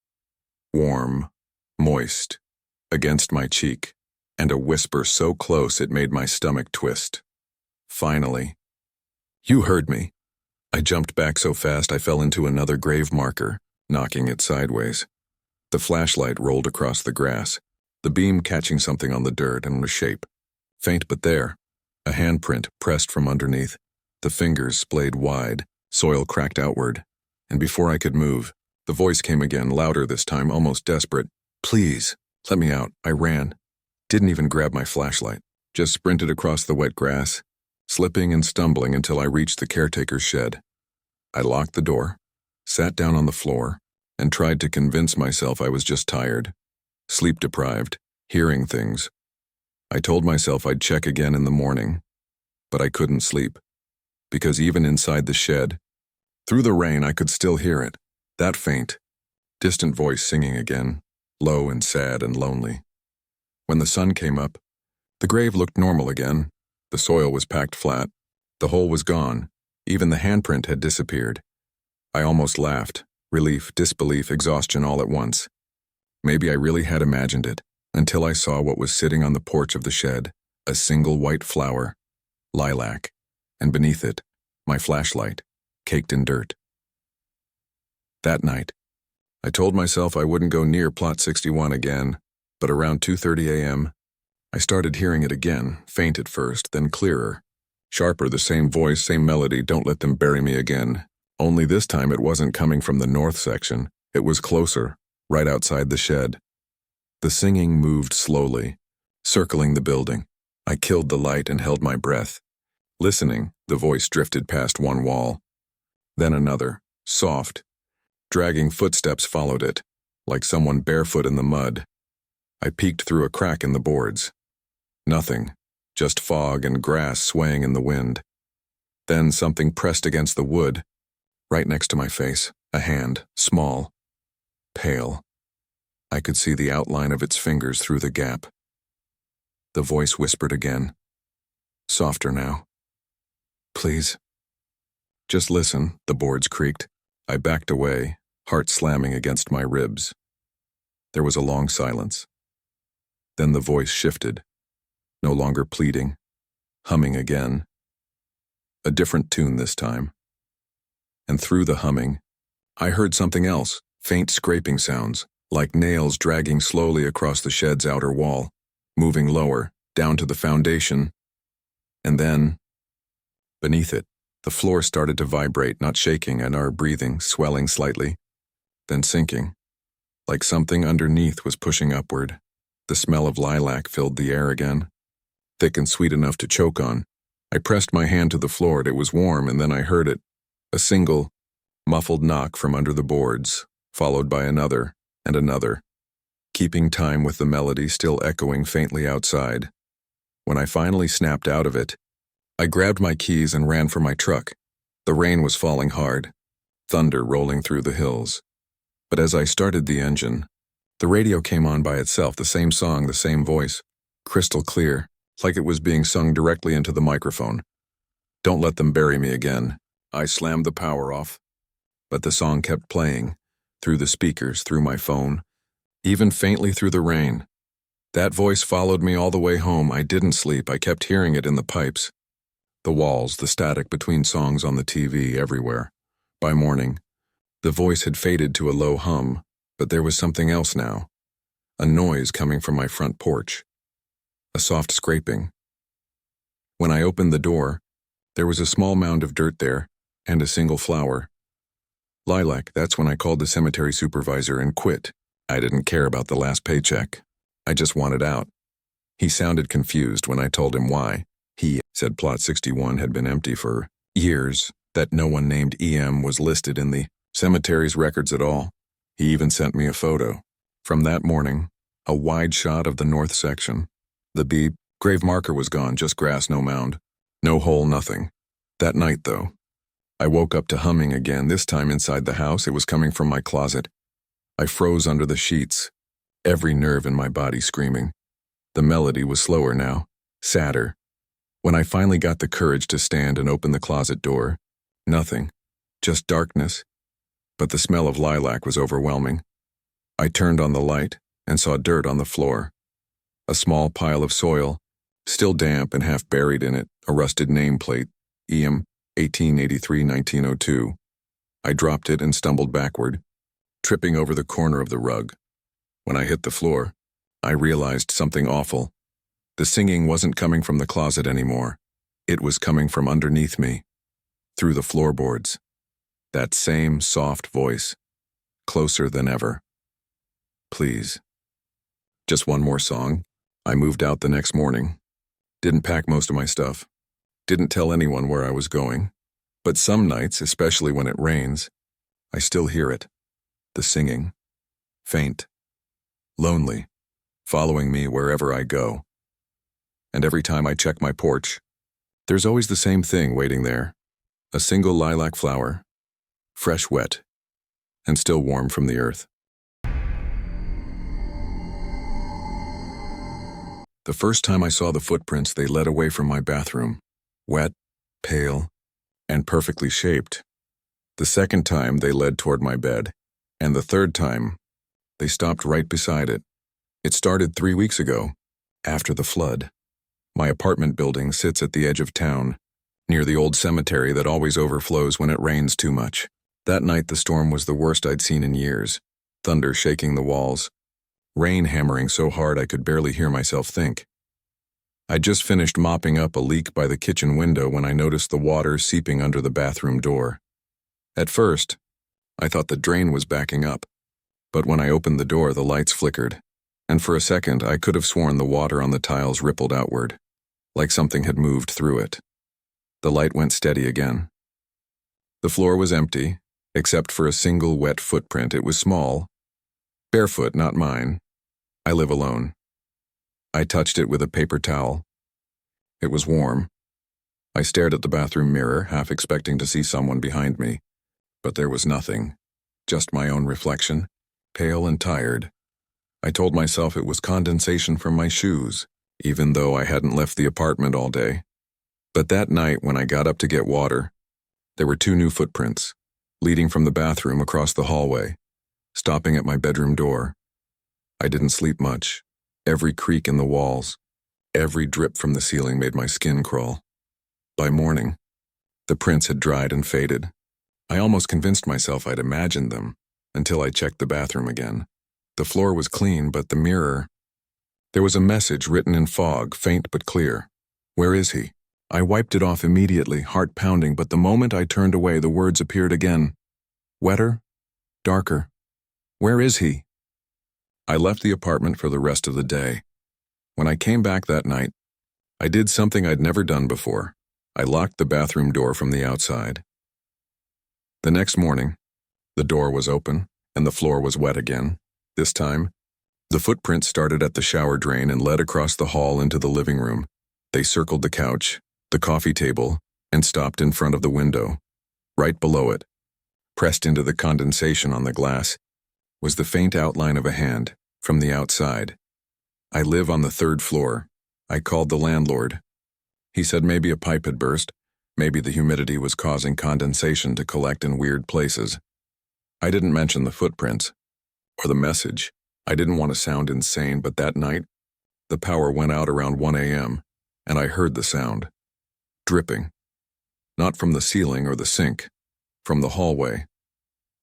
warm, moist, against my cheek, and a whisper so close it made my stomach twist. Finally. "You heard me." I jumped back so fast I fell into another grave marker, knocking it sideways. The flashlight rolled across the grass, the beam catching something on the dirt and a shape. Faint but there, a handprint pressed from underneath. The fingers splayed wide, soil cracked outward, and before I could move, the voice came again, louder this time, almost desperate. "Please, let me out." I ran. Didn't even grab my flashlight, just sprinted across the wet grass, slipping and stumbling until I reached the caretaker's shed. I locked the door, sat down on the floor, and tried to convince myself I was just tired, sleep-deprived, hearing things. I told myself I'd check again in the morning, but I couldn't sleep, because even inside the shed, through the rain I could still hear it, that faint, distant voice singing again, low and sad and lonely. When the sun came up, the grave looked normal again. The soil was packed flat, the hole was gone, even the handprint had disappeared. I almost laughed, relief, disbelief, exhaustion all at once. Maybe I really had imagined it, until I saw what was sitting on the porch of the shed, a single white flower, lilac, and beneath it, my flashlight, caked in dirt. That night, I told myself I wouldn't go near Plot 61 again, but around 2:30 a.m., I started hearing it again, faint at first, then clearer. Sharper, the same voice, same melody, "Don't let them bury me again." Only this time it wasn't coming from the north section. It was closer, right outside the shed. The singing moved slowly, circling the building. I killed the light and held my breath. Listening, the voice drifted past one wall. Then another, soft. Dragging footsteps followed it, like someone barefoot in the mud. I peeked through a crack in the boards. Nothing, just fog and grass swaying in the wind. Then something pressed against the wood, right next to my face, a hand, small, pale. I could see the outline of its fingers through the gap. The voice whispered again, softer now. "Please." "Just listen," the boards creaked. I backed away, heart slamming against my ribs. There was a long silence. Then the voice shifted, no longer pleading, humming again. A different tune this time. And through the humming, I heard something else, faint scraping sounds, like nails dragging slowly across the shed's outer wall, moving lower, down to the foundation. And then, beneath it, the floor started to vibrate, not shaking, and our breathing swelling slightly, then sinking, like something underneath was pushing upward. The smell of lilac filled the air again, thick and sweet enough to choke on. I pressed my hand to the floor, it was warm, and then I heard it, a single, muffled knock from under the boards, followed by another and another, keeping time with the melody still echoing faintly outside. When I finally snapped out of it, I grabbed my keys and ran for my truck. The rain was falling hard, thunder rolling through the hills. But as I started the engine, the radio came on by itself, the same song, the same voice, crystal clear, like it was being sung directly into the microphone. "Don't let them bury me again." I slammed the power off, but the song kept playing, through the speakers, through my phone, even faintly through the rain. That voice followed me all the way home. I didn't sleep. I kept hearing it in the pipes, the walls, the static between songs on the TV, everywhere. By morning, the voice had faded to a low hum, but there was something else now. A noise coming from my front porch. A soft scraping. When I opened the door, there was a small mound of dirt there, and a single flower. Lilac. That's when I called the cemetery supervisor and quit. I didn't care about the last paycheck. I just wanted out. He sounded confused when I told him why. He said Plot 61 had been empty for years, that no one named EM was listed in the cemetery's records at all. He even sent me a photo. From that morning, a wide shot of the north section. The grave marker was gone, just grass, no mound. No hole, nothing. That night, though, I woke up to humming again, this time inside the house. It was coming from my closet. I froze under the sheets, every nerve in my body screaming. The melody was slower now, sadder. When I finally got the courage to stand and open the closet door, nothing, just darkness. But the smell of lilac was overwhelming. I turned on the light and saw dirt on the floor. A small pile of soil, still damp and half buried in it, a rusted nameplate, EM 1883-1902. I dropped it and stumbled backward, tripping over the corner of the rug. When I hit the floor, I realized something awful. The singing wasn't coming from the closet anymore. It was coming from underneath me, through the floorboards. That same soft voice, closer than ever. Please. Just one more song. I moved out the next morning. Didn't pack most of my stuff. Didn't tell anyone where I was going. But some nights, especially when it rains, I still hear it. The singing. Faint. Lonely. Following me wherever I go. And every time I check my porch, there's always the same thing waiting there. A single lilac flower. Fresh, wet, and still warm from the earth. The first time I saw the footprints, they led away from my bathroom. Wet, pale, and perfectly shaped. The second time, they led toward my bed. And the third time, they stopped right beside it. It started 3 weeks ago, after the flood. My apartment building sits at the edge of town, near the old cemetery that always overflows when it rains too much. That night, the storm was the worst I'd seen in years. Thunder shaking the walls. Rain hammering so hard I could barely hear myself think. I'd just finished mopping up a leak by the kitchen window when I noticed the water seeping under the bathroom door. At first, I thought the drain was backing up. But when I opened the door, the lights flickered. And for a second, I could have sworn the water on the tiles rippled outward, like something had moved through it. The light went steady again. The floor was empty, except for a single wet footprint. It was small. Barefoot, not mine. I live alone. I touched it with a paper towel. It was warm. I stared at the bathroom mirror, half expecting to see someone behind me. But there was nothing. Just my own reflection, pale and tired. I told myself it was condensation from my shoes, even though I hadn't left the apartment all day. But that night, when I got up to get water, there were 2 new footprints, leading from the bathroom across the hallway, stopping at my bedroom door. I didn't sleep much. Every creak in the walls, every drip from the ceiling made my skin crawl. By morning, the prints had dried and faded. I almost convinced myself I'd imagined them, until I checked the bathroom again. The floor was clean, but the mirror... There was a message written in fog, faint but clear. Where is he? I wiped it off immediately, heart pounding, but the moment I turned away, the words appeared again. Wetter, darker. Where is he? I left the apartment for the rest of the day. When I came back that night, I did something I'd never done before. I locked the bathroom door from the outside. The next morning, the door was open, and the floor was wet again. This time, the footprints started at the shower drain and led across the hall into the living room. They circled the couch, the coffee table, and stopped in front of the window. Right below it, pressed into the condensation on the glass, was the faint outline of a hand from the outside. I live on the 3rd floor. I called the landlord. He said maybe a pipe had burst, maybe the humidity was causing condensation to collect in weird places. I didn't mention the footprints or the message. I didn't want to sound insane, but that night, The power went out around 1 a.m., and I heard the sound. Dripping. Not from the ceiling or the sink, from the hallway.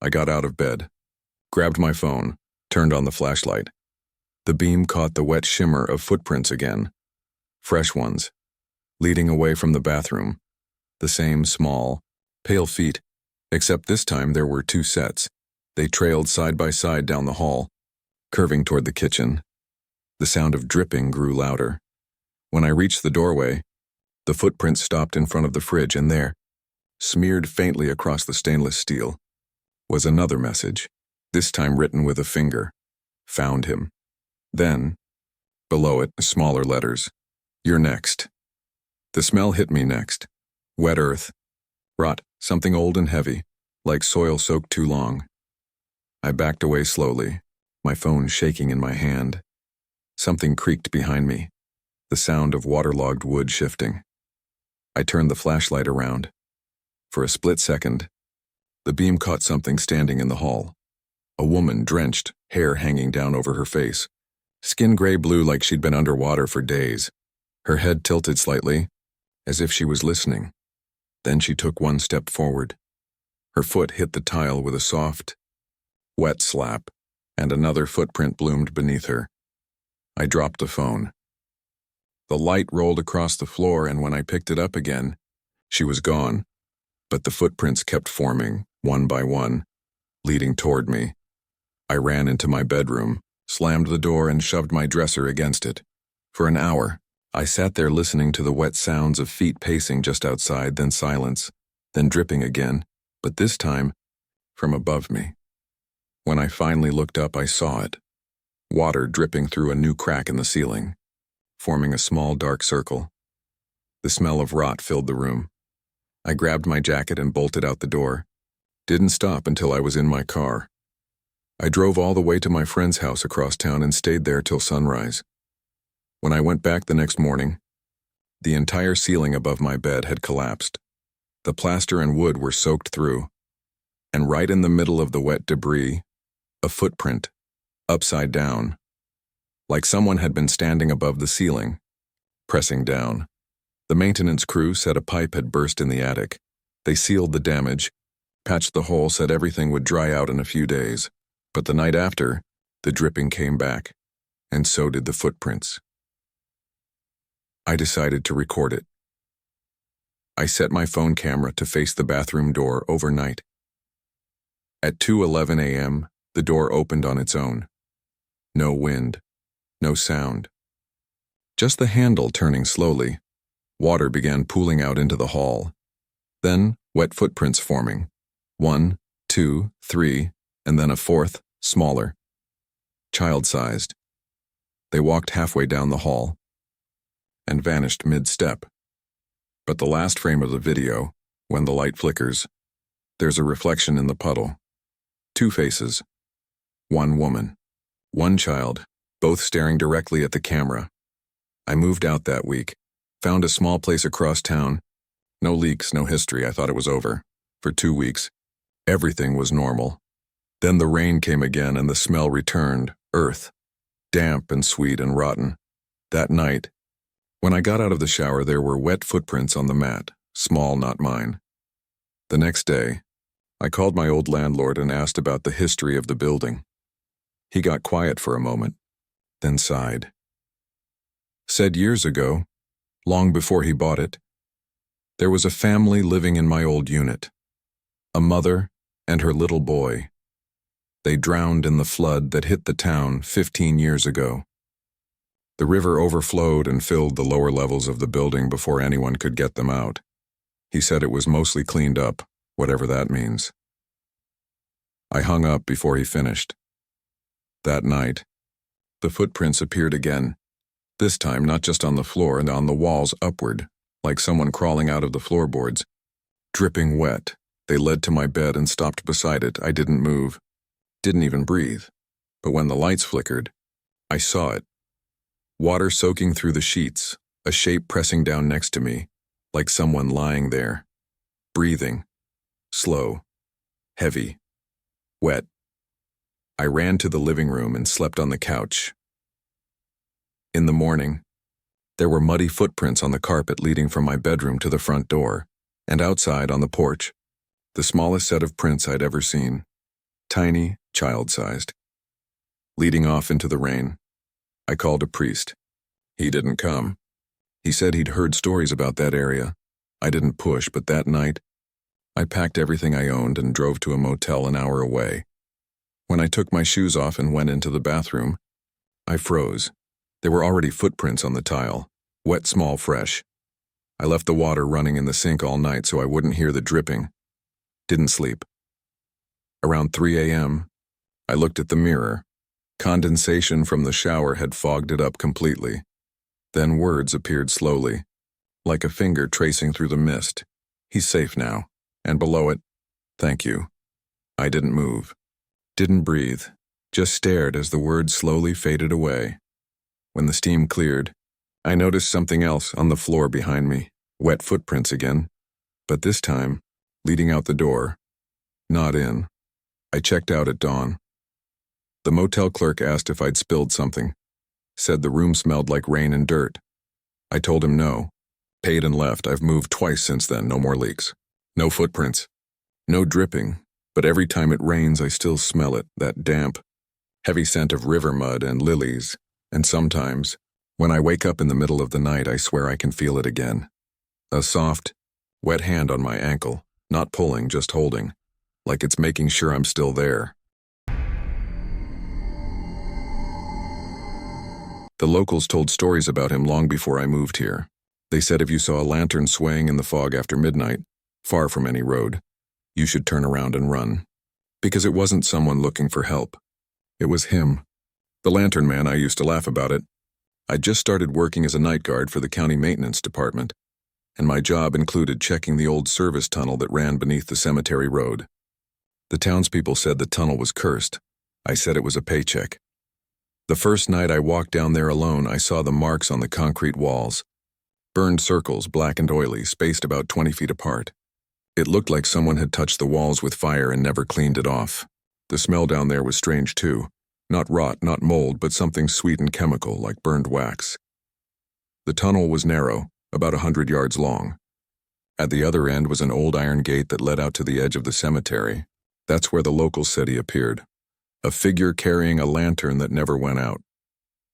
I got out of bed, grabbed my phone, turned on the flashlight. The beam caught the wet shimmer of footprints again. Fresh ones, leading away from the bathroom. The same small, pale feet, except this time there were two sets. They trailed side by side down the hall, curving toward the kitchen. The sound of dripping grew louder. When I reached the doorway, the footprints stopped in front of the fridge, and there, smeared faintly across the stainless steel, was another message, this time written with a finger. Found him. Then, below it, smaller letters. You're next. The smell hit me next. Wet earth. Rot, something old and heavy, like soil soaked too long. I backed away slowly, my phone shaking in my hand. Something creaked behind me, the sound of waterlogged wood shifting. I turned the flashlight around. For a split second, the beam caught something standing in the hall. A woman, drenched, hair hanging down over her face. Skin gray-blue like she'd been underwater for days. Her head tilted slightly, as if she was listening. Then she took one step forward. Her foot hit the tile with a soft, wet slap, and another footprint bloomed beneath her. I dropped the phone. The light rolled across the floor, and when I picked it up again, she was gone, but the footprints kept forming, one by one, leading toward me. I ran into my bedroom, slammed the door, and shoved my dresser against it. For an hour, I sat there listening to the wet sounds of feet pacing just outside, then silence, then dripping again, but this time, from above me. When I finally looked up, I saw it. Water dripping through a new crack in the ceiling, forming a small dark circle. The smell of rot filled the room. I grabbed my jacket and bolted out the door. Didn't stop until I was in my car. I drove all the way to my friend's house across town and stayed there till sunrise. When I went back the next morning, the entire ceiling above my bed had collapsed. The plaster and wood were soaked through, and right in the middle of the wet debris, a footprint, upside down, like someone had been standing above the ceiling, pressing down. The maintenance crew said a pipe had burst in the attic. They sealed the damage, patched the hole, said everything would dry out in a few days. But the night after, the dripping came back, and so did the footprints. I decided to record it. I set my phone camera to face the bathroom door overnight. At 2:11 a.m., the door opened on its own. No wind, no sound. Just the handle turning slowly. Water began pooling out into the hall. Then, wet footprints forming. 1, 2, 3, and then a fourth, smaller. Child-sized. They walked halfway down the hall and vanished mid-step. But the last frame of the video, when the light flickers, there's a reflection in the puddle. Two faces. One woman. One child, both staring directly at the camera. I moved out that week, found a small place across town. No leaks, no history. I thought it was over. For 2 weeks, everything was normal. Then the rain came again and the smell returned, earth, damp and sweet and rotten. That night, when I got out of the shower, there were wet footprints on the mat, small, not mine. The next day, I called my old landlord and asked about the history of the building. He got quiet for a moment, then sighed. Said years ago, long before he bought it, there was a family living in my old unit. A mother and her little boy. They drowned in the flood that hit the town 15 years ago. The river overflowed and filled the lower levels of the building before anyone could get them out. He said it was mostly cleaned up, whatever that means. I hung up before he finished. That night, the footprints appeared again, this time not just on the floor and on the walls upward, like someone crawling out of the floorboards. Dripping wet, they led to my bed and stopped beside it. I didn't move. Didn't even breathe. But when the lights flickered, I saw it. Water soaking through the sheets, a shape pressing down next to me, like someone lying there. Breathing. Slow. Heavy. Wet. I ran to the living room and slept on the couch. In the morning, there were muddy footprints on the carpet leading from my bedroom to the front door, and outside on the porch, the smallest set of prints I'd ever seen. Tiny, child-sized. Leading off into the rain, I called a priest. He didn't come. He said he'd heard stories about that area. I didn't push, but that night, I packed everything I owned and drove to a motel an hour away. When I took my shoes off and went into the bathroom, I froze. There were already footprints on the tile, wet, small, fresh. I left the water running in the sink all night so I wouldn't hear the dripping. Didn't sleep. Around 3 a.m., I looked at the mirror. Condensation from the shower had fogged it up completely. Then words appeared slowly, like a finger tracing through the mist. He's safe now. And below it, thank you. I didn't move. Didn't breathe. Just stared as the words slowly faded away. When the steam cleared, I noticed something else on the floor behind me. Wet footprints again. But this time, leading out the door. Not in. I checked out at dawn. The motel clerk asked if I'd spilled something. Said the room smelled like rain and dirt. I told him no. Paid and left. I've moved twice since then, no more leaks. No footprints. No dripping. But every time it rains, I still smell it, that damp, heavy scent of river mud and lilies. And sometimes, when I wake up in the middle of the night, I swear I can feel it again. A soft, wet hand on my ankle, not pulling, just holding, like it's making sure I'm still there. The locals told stories about him long before I moved here. They said if you saw a lantern swaying in the fog after midnight, far from any road, you should turn around and run. Because it wasn't someone looking for help. It was him. The lantern man. I used to laugh about it. I'd just started working as a night guard for the county maintenance department, and my job included checking the old service tunnel that ran beneath the cemetery road. The townspeople said the tunnel was cursed. I said it was a paycheck. The first night I walked down there alone, I saw the marks on the concrete walls. Burned circles, black and oily, spaced about 20 feet apart. It looked like someone had touched the walls with fire and never cleaned it off. The smell down there was strange too. Not rot, not mold, but something sweet and chemical, like burned wax. The tunnel was narrow, about 100 yards long. At the other end was an old iron gate that led out to the edge of the cemetery. That's where the locals said he appeared. A figure carrying a lantern that never went out.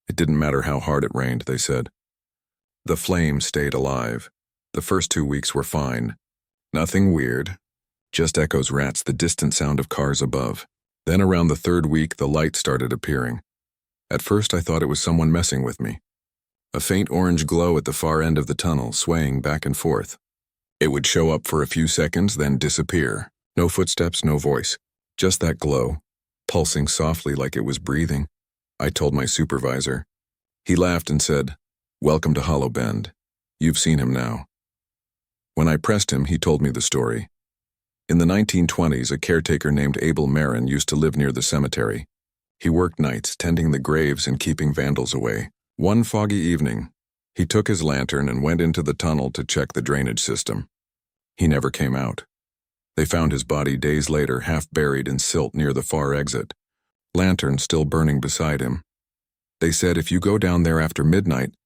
It didn't matter how hard it rained, they said. The flame stayed alive. The first 2 weeks were fine. Nothing weird. Just echoes, rats, the distant sound of cars above. Then around the third week, the light started appearing. At first I thought it was someone messing with me. A faint orange glow at the far end of the tunnel, swaying back and forth. It would show up for a few seconds, then disappear. No footsteps, no voice. Just that glow, pulsing softly like it was breathing. I told my supervisor. He laughed and said, "Welcome to Hollow Bend. You've seen him now." When I pressed him, he told me the story. In the 1920s, a caretaker named Abel Marin used to live near the cemetery. He worked nights, tending the graves and keeping vandals away. One foggy evening, he took his lantern and went into the tunnel to check the drainage system. He never came out. They found his body days later, half buried in silt near the far exit, lantern still burning beside him. They said if you go down there after midnight,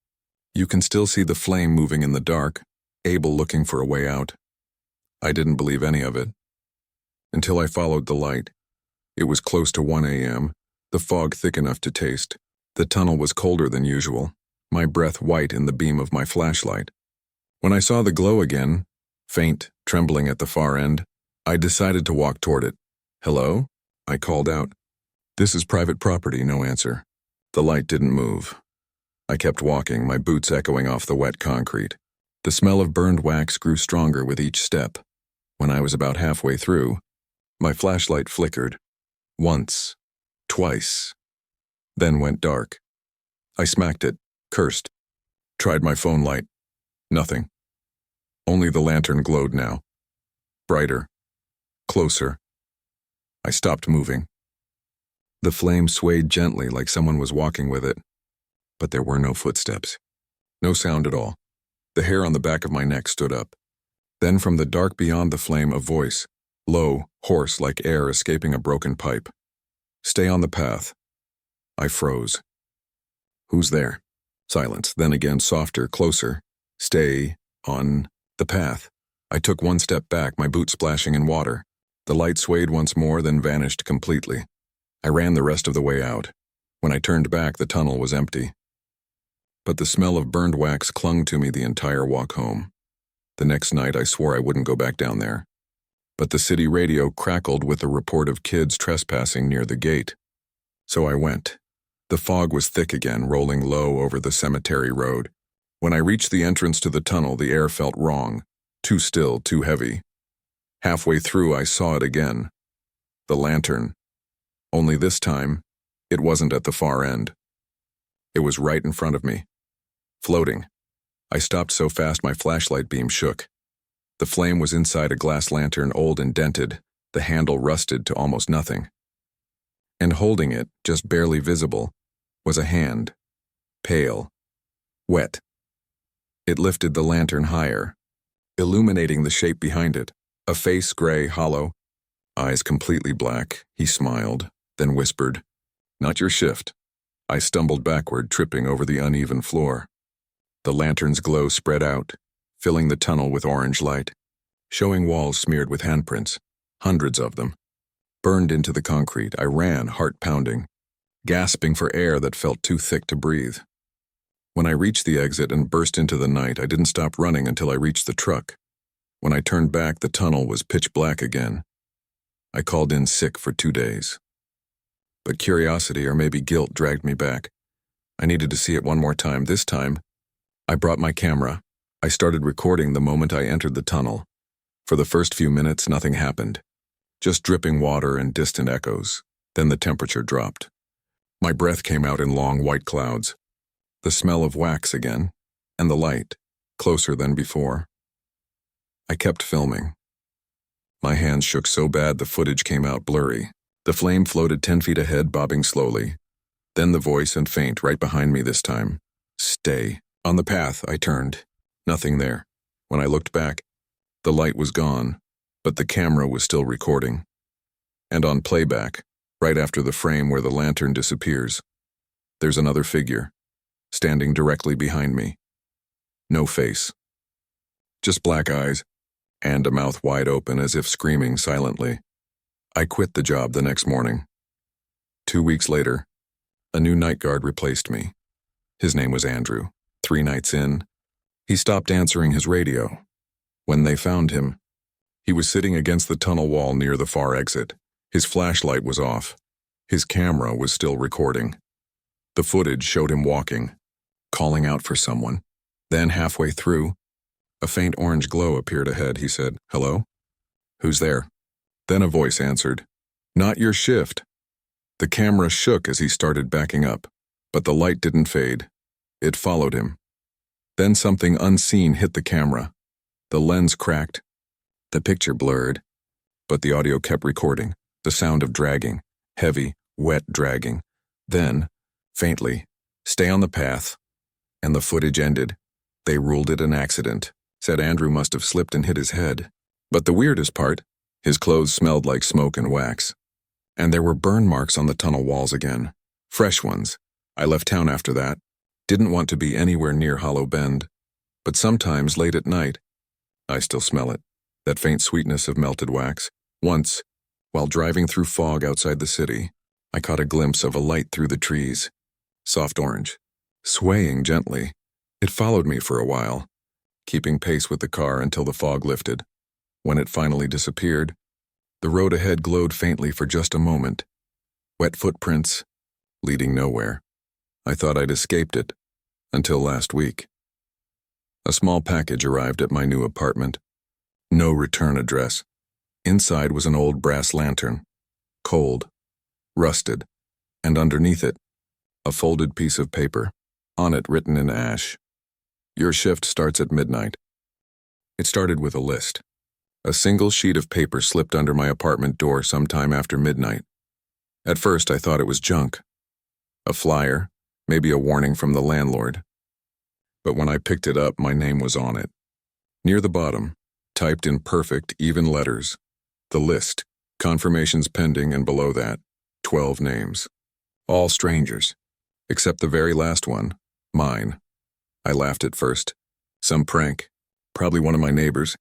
you can still see the flame moving in the dark, Abel looking for a way out. I didn't believe any of it. Until I followed the light. It was close to 1 a.m., the fog thick enough to taste. The tunnel was colder than usual, my breath white in the beam of my flashlight. When I saw the glow again, faint, trembling at the far end, I decided to walk toward it. "Hello?" I called out. "This is private property," no answer. The light didn't move. I kept walking, my boots echoing off the wet concrete. The smell of burned wax grew stronger with each step. When I was about halfway through, my flashlight flickered. Once. Twice. Then went dark. I smacked it, cursed. Tried my phone light. Nothing. Only the lantern glowed now. Brighter. Closer. I stopped moving. The flame swayed gently like someone was walking with it. But there were no footsteps. No sound at all. The hair on the back of my neck stood up. Then from the dark beyond the flame, a voice, low, hoarse like air escaping a broken pipe. "Stay on the path." I froze. "Who's there?" Silence, then again softer, closer. Stay on the path. I took one step back, my boot splashing in water. The light swayed once more, then vanished completely. I ran the rest of the way out. When I turned back, the tunnel was empty. But the smell of burned wax clung to me the entire walk home. The next night, I swore I wouldn't go back down there. But the city radio crackled with a report of kids trespassing near the gate. So I went. The fog was thick again, rolling low over the cemetery road. When I reached the entrance to the tunnel, the air felt wrong. Too still, too heavy. Halfway through, I saw it again. The lantern. Only this time, it wasn't at the far end. It was right in front of me. Floating. I stopped so fast my flashlight beam shook. The flame was inside a glass lantern, old and dented, the handle rusted to almost nothing. And holding it, just barely visible, was a hand. Pale. Wet. It lifted the lantern higher, illuminating the shape behind it. A face gray, hollow, eyes completely black. He smiled, then whispered, "Not your shift." I stumbled backward, tripping over the uneven floor. The lantern's glow spread out, filling the tunnel with orange light, showing walls smeared with handprints, hundreds of them. Burned into the concrete, I ran, heart pounding, gasping for air that felt too thick to breathe. When I reached the exit and burst into the night, I didn't stop running until I reached the truck. When I turned back, the tunnel was pitch black again. I called in sick for 2 days. But curiosity, or maybe guilt, dragged me back. I needed to see it one more time. This time, I brought my camera. I started recording the moment I entered the tunnel. For the first few minutes, nothing happened. Just dripping water and distant echoes. Then the temperature dropped. My breath came out in long white clouds. The smell of wax again, and the light, closer than before. I kept filming. My hands shook so bad the footage came out blurry. The flame floated 10 feet ahead, bobbing slowly. Then the voice and faint right behind me this time. "Stay." On the path, I turned. Nothing there. When I looked back, the light was gone, but the camera was still recording. And on playback, right after the frame where the lantern disappears, there's another figure, standing directly behind me. No face. Just black eyes, and a mouth wide open as if screaming silently. I quit the job the next morning. 2 weeks later, a new night guard replaced me. His name was Andrew. 3 nights in, he stopped answering his radio. When they found him, he was sitting against the tunnel wall near the far exit. His flashlight was off. His camera was still recording. The footage showed him walking, calling out for someone. Then halfway through, a faint orange glow appeared ahead. He said, "Hello? Who's there?" Then a voice answered, "Not your shift." The camera shook as he started backing up, but the light didn't fade. It followed him. Then something unseen hit the camera. The lens cracked. The picture blurred, but the audio kept recording, the sound of dragging, heavy, wet dragging. Then, faintly, "Stay on the path." And the footage ended. They ruled it an accident, said Andrew must have slipped and hit his head. But the weirdest part, his clothes smelled like smoke and wax. And there were burn marks on the tunnel walls again. Fresh ones. I left town after that. Didn't want to be anywhere near Hollow Bend. But sometimes, late at night, I still smell it. That faint sweetness of melted wax. Once, while driving through fog outside the city, I caught a glimpse of a light through the trees. Soft orange. Swaying gently. It followed me for a while, keeping pace with the car until the fog lifted. When it finally disappeared, the road ahead glowed faintly for just a moment. Wet footprints, leading nowhere. I thought I'd escaped it, until last week. A small package arrived at my new apartment. No return address. Inside was an old brass lantern, cold, rusted, and underneath it, a folded piece of paper. On it, written in ash, "Your shift starts at midnight." It started with a list. A single sheet of paper slipped under my apartment door sometime after midnight. At first, I thought it was junk. A flyer, maybe a warning from the landlord. But when I picked it up, my name was on it. Near the bottom, typed in perfect, even letters, the list, confirmations pending, and below that, 12 names. All strangers, except the very last one, Mine. I laughed at first. Some prank. Probably one of my neighbors.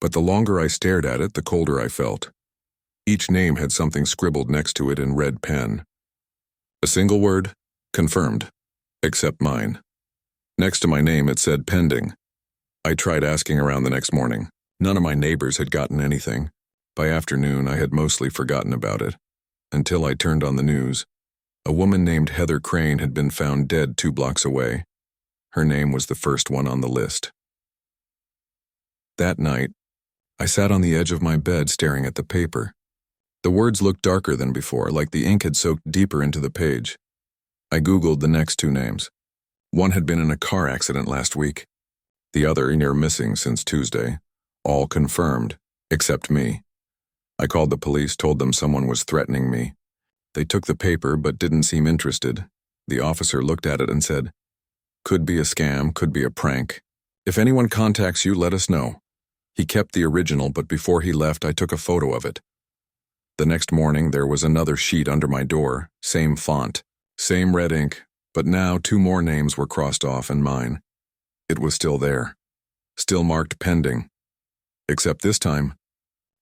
But the longer I stared at it, the colder I felt. Each name had something scribbled next to it in red pen. A single word, confirmed. Except mine. Next to my name it said pending. I tried asking around the next morning. None of my neighbors had gotten anything. By afternoon I had mostly forgotten about it. Until I turned on the news. A woman named Heather Crane had been found dead 2 blocks away. Her name was the first one on the list. That night, I sat on the edge of my bed staring at the paper. The words looked darker than before, like the ink had soaked deeper into the page. I Googled the next 2 names. One had been in a car accident last week. The other near missing since Tuesday. All confirmed, except me. I called the police, told them someone was threatening me. They took the paper but didn't seem interested. The officer looked at it and said, "Could be a scam, could be a prank. If anyone contacts you, let us know." He kept the original, but before he left, I took a photo of it. The next morning, there was another sheet under my door, same font, same red ink, but now 2 more names were crossed off and mine. It was still there, still marked pending. Except this time,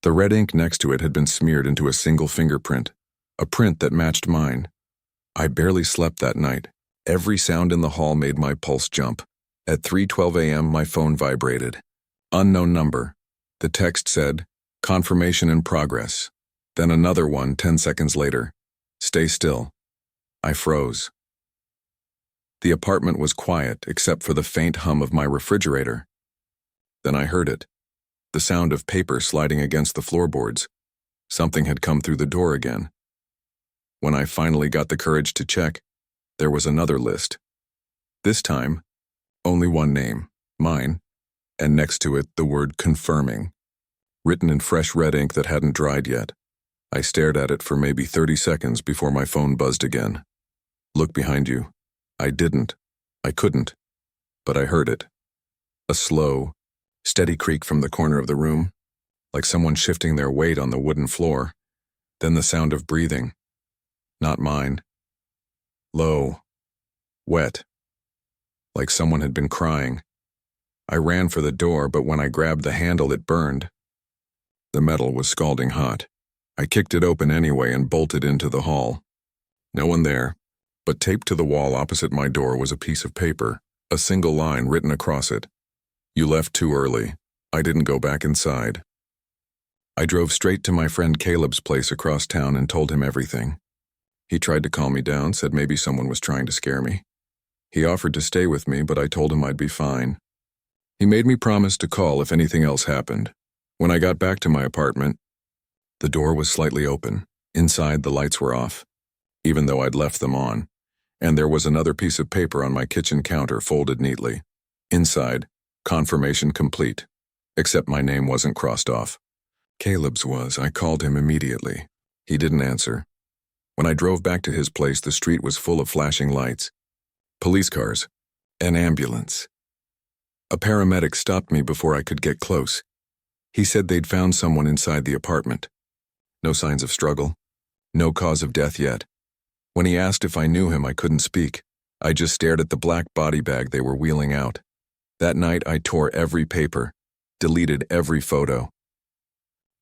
the red ink next to it had been smeared into a single fingerprint, a print that matched mine. I barely slept that night. Every sound in the hall made my pulse jump. At 3:12 a.m., my phone vibrated. Unknown number. The text said, "Confirmation in progress." Then another one 10 seconds later. "Stay still." I froze. The apartment was quiet except for the faint hum of my refrigerator. Then I heard it. The sound of paper sliding against the floorboards. Something had come through the door again. When I finally got the courage to check, there was another list. This time, only one name, mine, and next to it the word confirming, written in fresh red ink that hadn't dried yet. I stared at it for maybe 30 seconds before my phone buzzed again. "Look behind you." I didn't. I couldn't. But I heard it. A slow, steady creak from the corner of the room, like someone shifting their weight on the wooden floor. Then the sound of breathing. Not mine. Low. Wet. Like someone had been crying. I ran for the door, but when I grabbed the handle, it burned. The metal was scalding hot. I kicked it open anyway and bolted into the hall. No one there, but taped to the wall opposite my door was a piece of paper, a single line written across it. "You left too early. I didn't go back inside." I drove straight to my friend Caleb's place across town and told him everything. He tried to calm me down, said maybe someone was trying to scare me. He offered to stay with me, but I told him I'd be fine. He made me promise to call if anything else happened. When I got back to my apartment, the door was slightly open. Inside, the lights were off, even though I'd left them on, and there was another piece of paper on my kitchen counter folded neatly. Inside, confirmation complete, except my name wasn't crossed off. Caleb's was. I called him immediately. He didn't answer. When I drove back to his place, the street was full of flashing lights. Police cars. An ambulance. A paramedic stopped me before I could get close. He said they'd found someone inside the apartment. No signs of struggle. No cause of death yet. When he asked if I knew him, I couldn't speak. I just stared at the black body bag they were wheeling out. That night, I tore every paper, deleted every photo.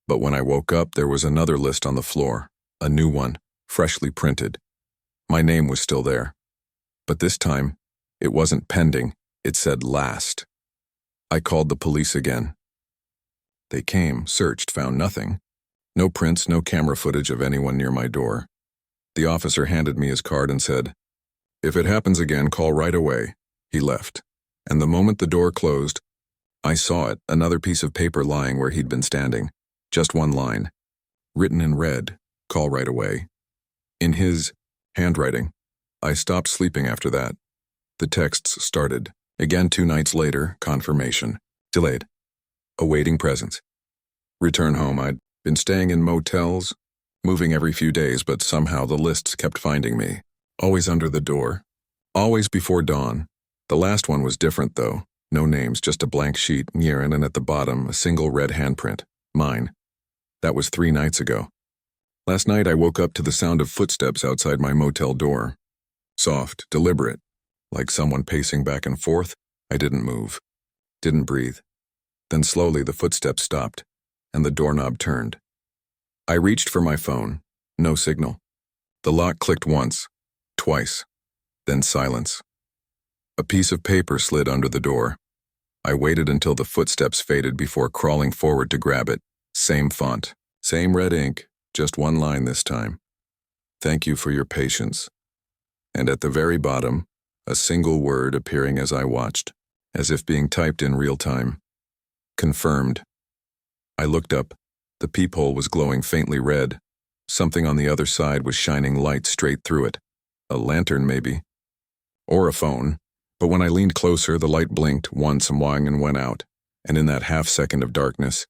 But when I woke up, there was another list on the floor, a new one, freshly printed. My name was still there. But this time, it wasn't pending, it said last. I called the police again. They came, searched, found nothing. No prints, no camera footage of anyone near my door. The officer handed me his card and said, "If it happens again, call right away." He left. And the moment the door closed, I saw it, another piece of paper lying where he'd been standing. Just one line. Written in red, "Call right away." In his handwriting. I stopped sleeping after that. The texts started. Again 2 nights later, confirmation. Delayed. Awaiting presence. Return home. I'd been staying in motels, moving every few days, but somehow the lists kept finding me. Always under the door. Always before dawn. The last one was different, though. No names, just a blank sheet, near and at the bottom, a single red handprint. Mine. That was 3 nights ago. Last night I woke up to the sound of footsteps outside my motel door. Soft, deliberate. like someone pacing back and forth. I didn't move, didn't breathe. Then slowly the footsteps stopped, and the doorknob turned. I reached for my phone. No signal. The lock clicked once, twice, then silence. A piece of paper slid under the door. I waited until the footsteps faded before crawling forward to grab it. Same font, same red ink, just one line this time. Thank you for your patience. And at the very bottom, a single word appearing as I watched, as if being typed in real time. Confirmed. I looked up. The peephole was glowing faintly red. Something on the other side was shining light straight through it. A lantern, maybe. Or a phone. But when I leaned closer, the light blinked once and went out, and in that half-second of darkness,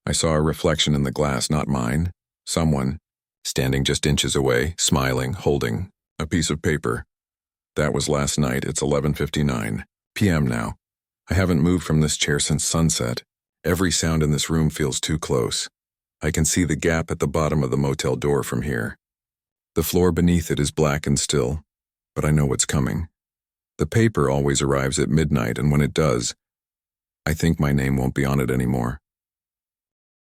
I saw a reflection in the glass, not mine. Someone, standing just inches away, smiling, holding a piece of paper. That was last night. It's 11:59 p.m. now. I haven't moved from this chair since sunset. Every sound in this room feels too close. I can see the gap at the bottom of the motel door from here. The floor beneath it is black and still, but I know what's coming. The paper always arrives at midnight, and when it does, I think my name won't be on it anymore.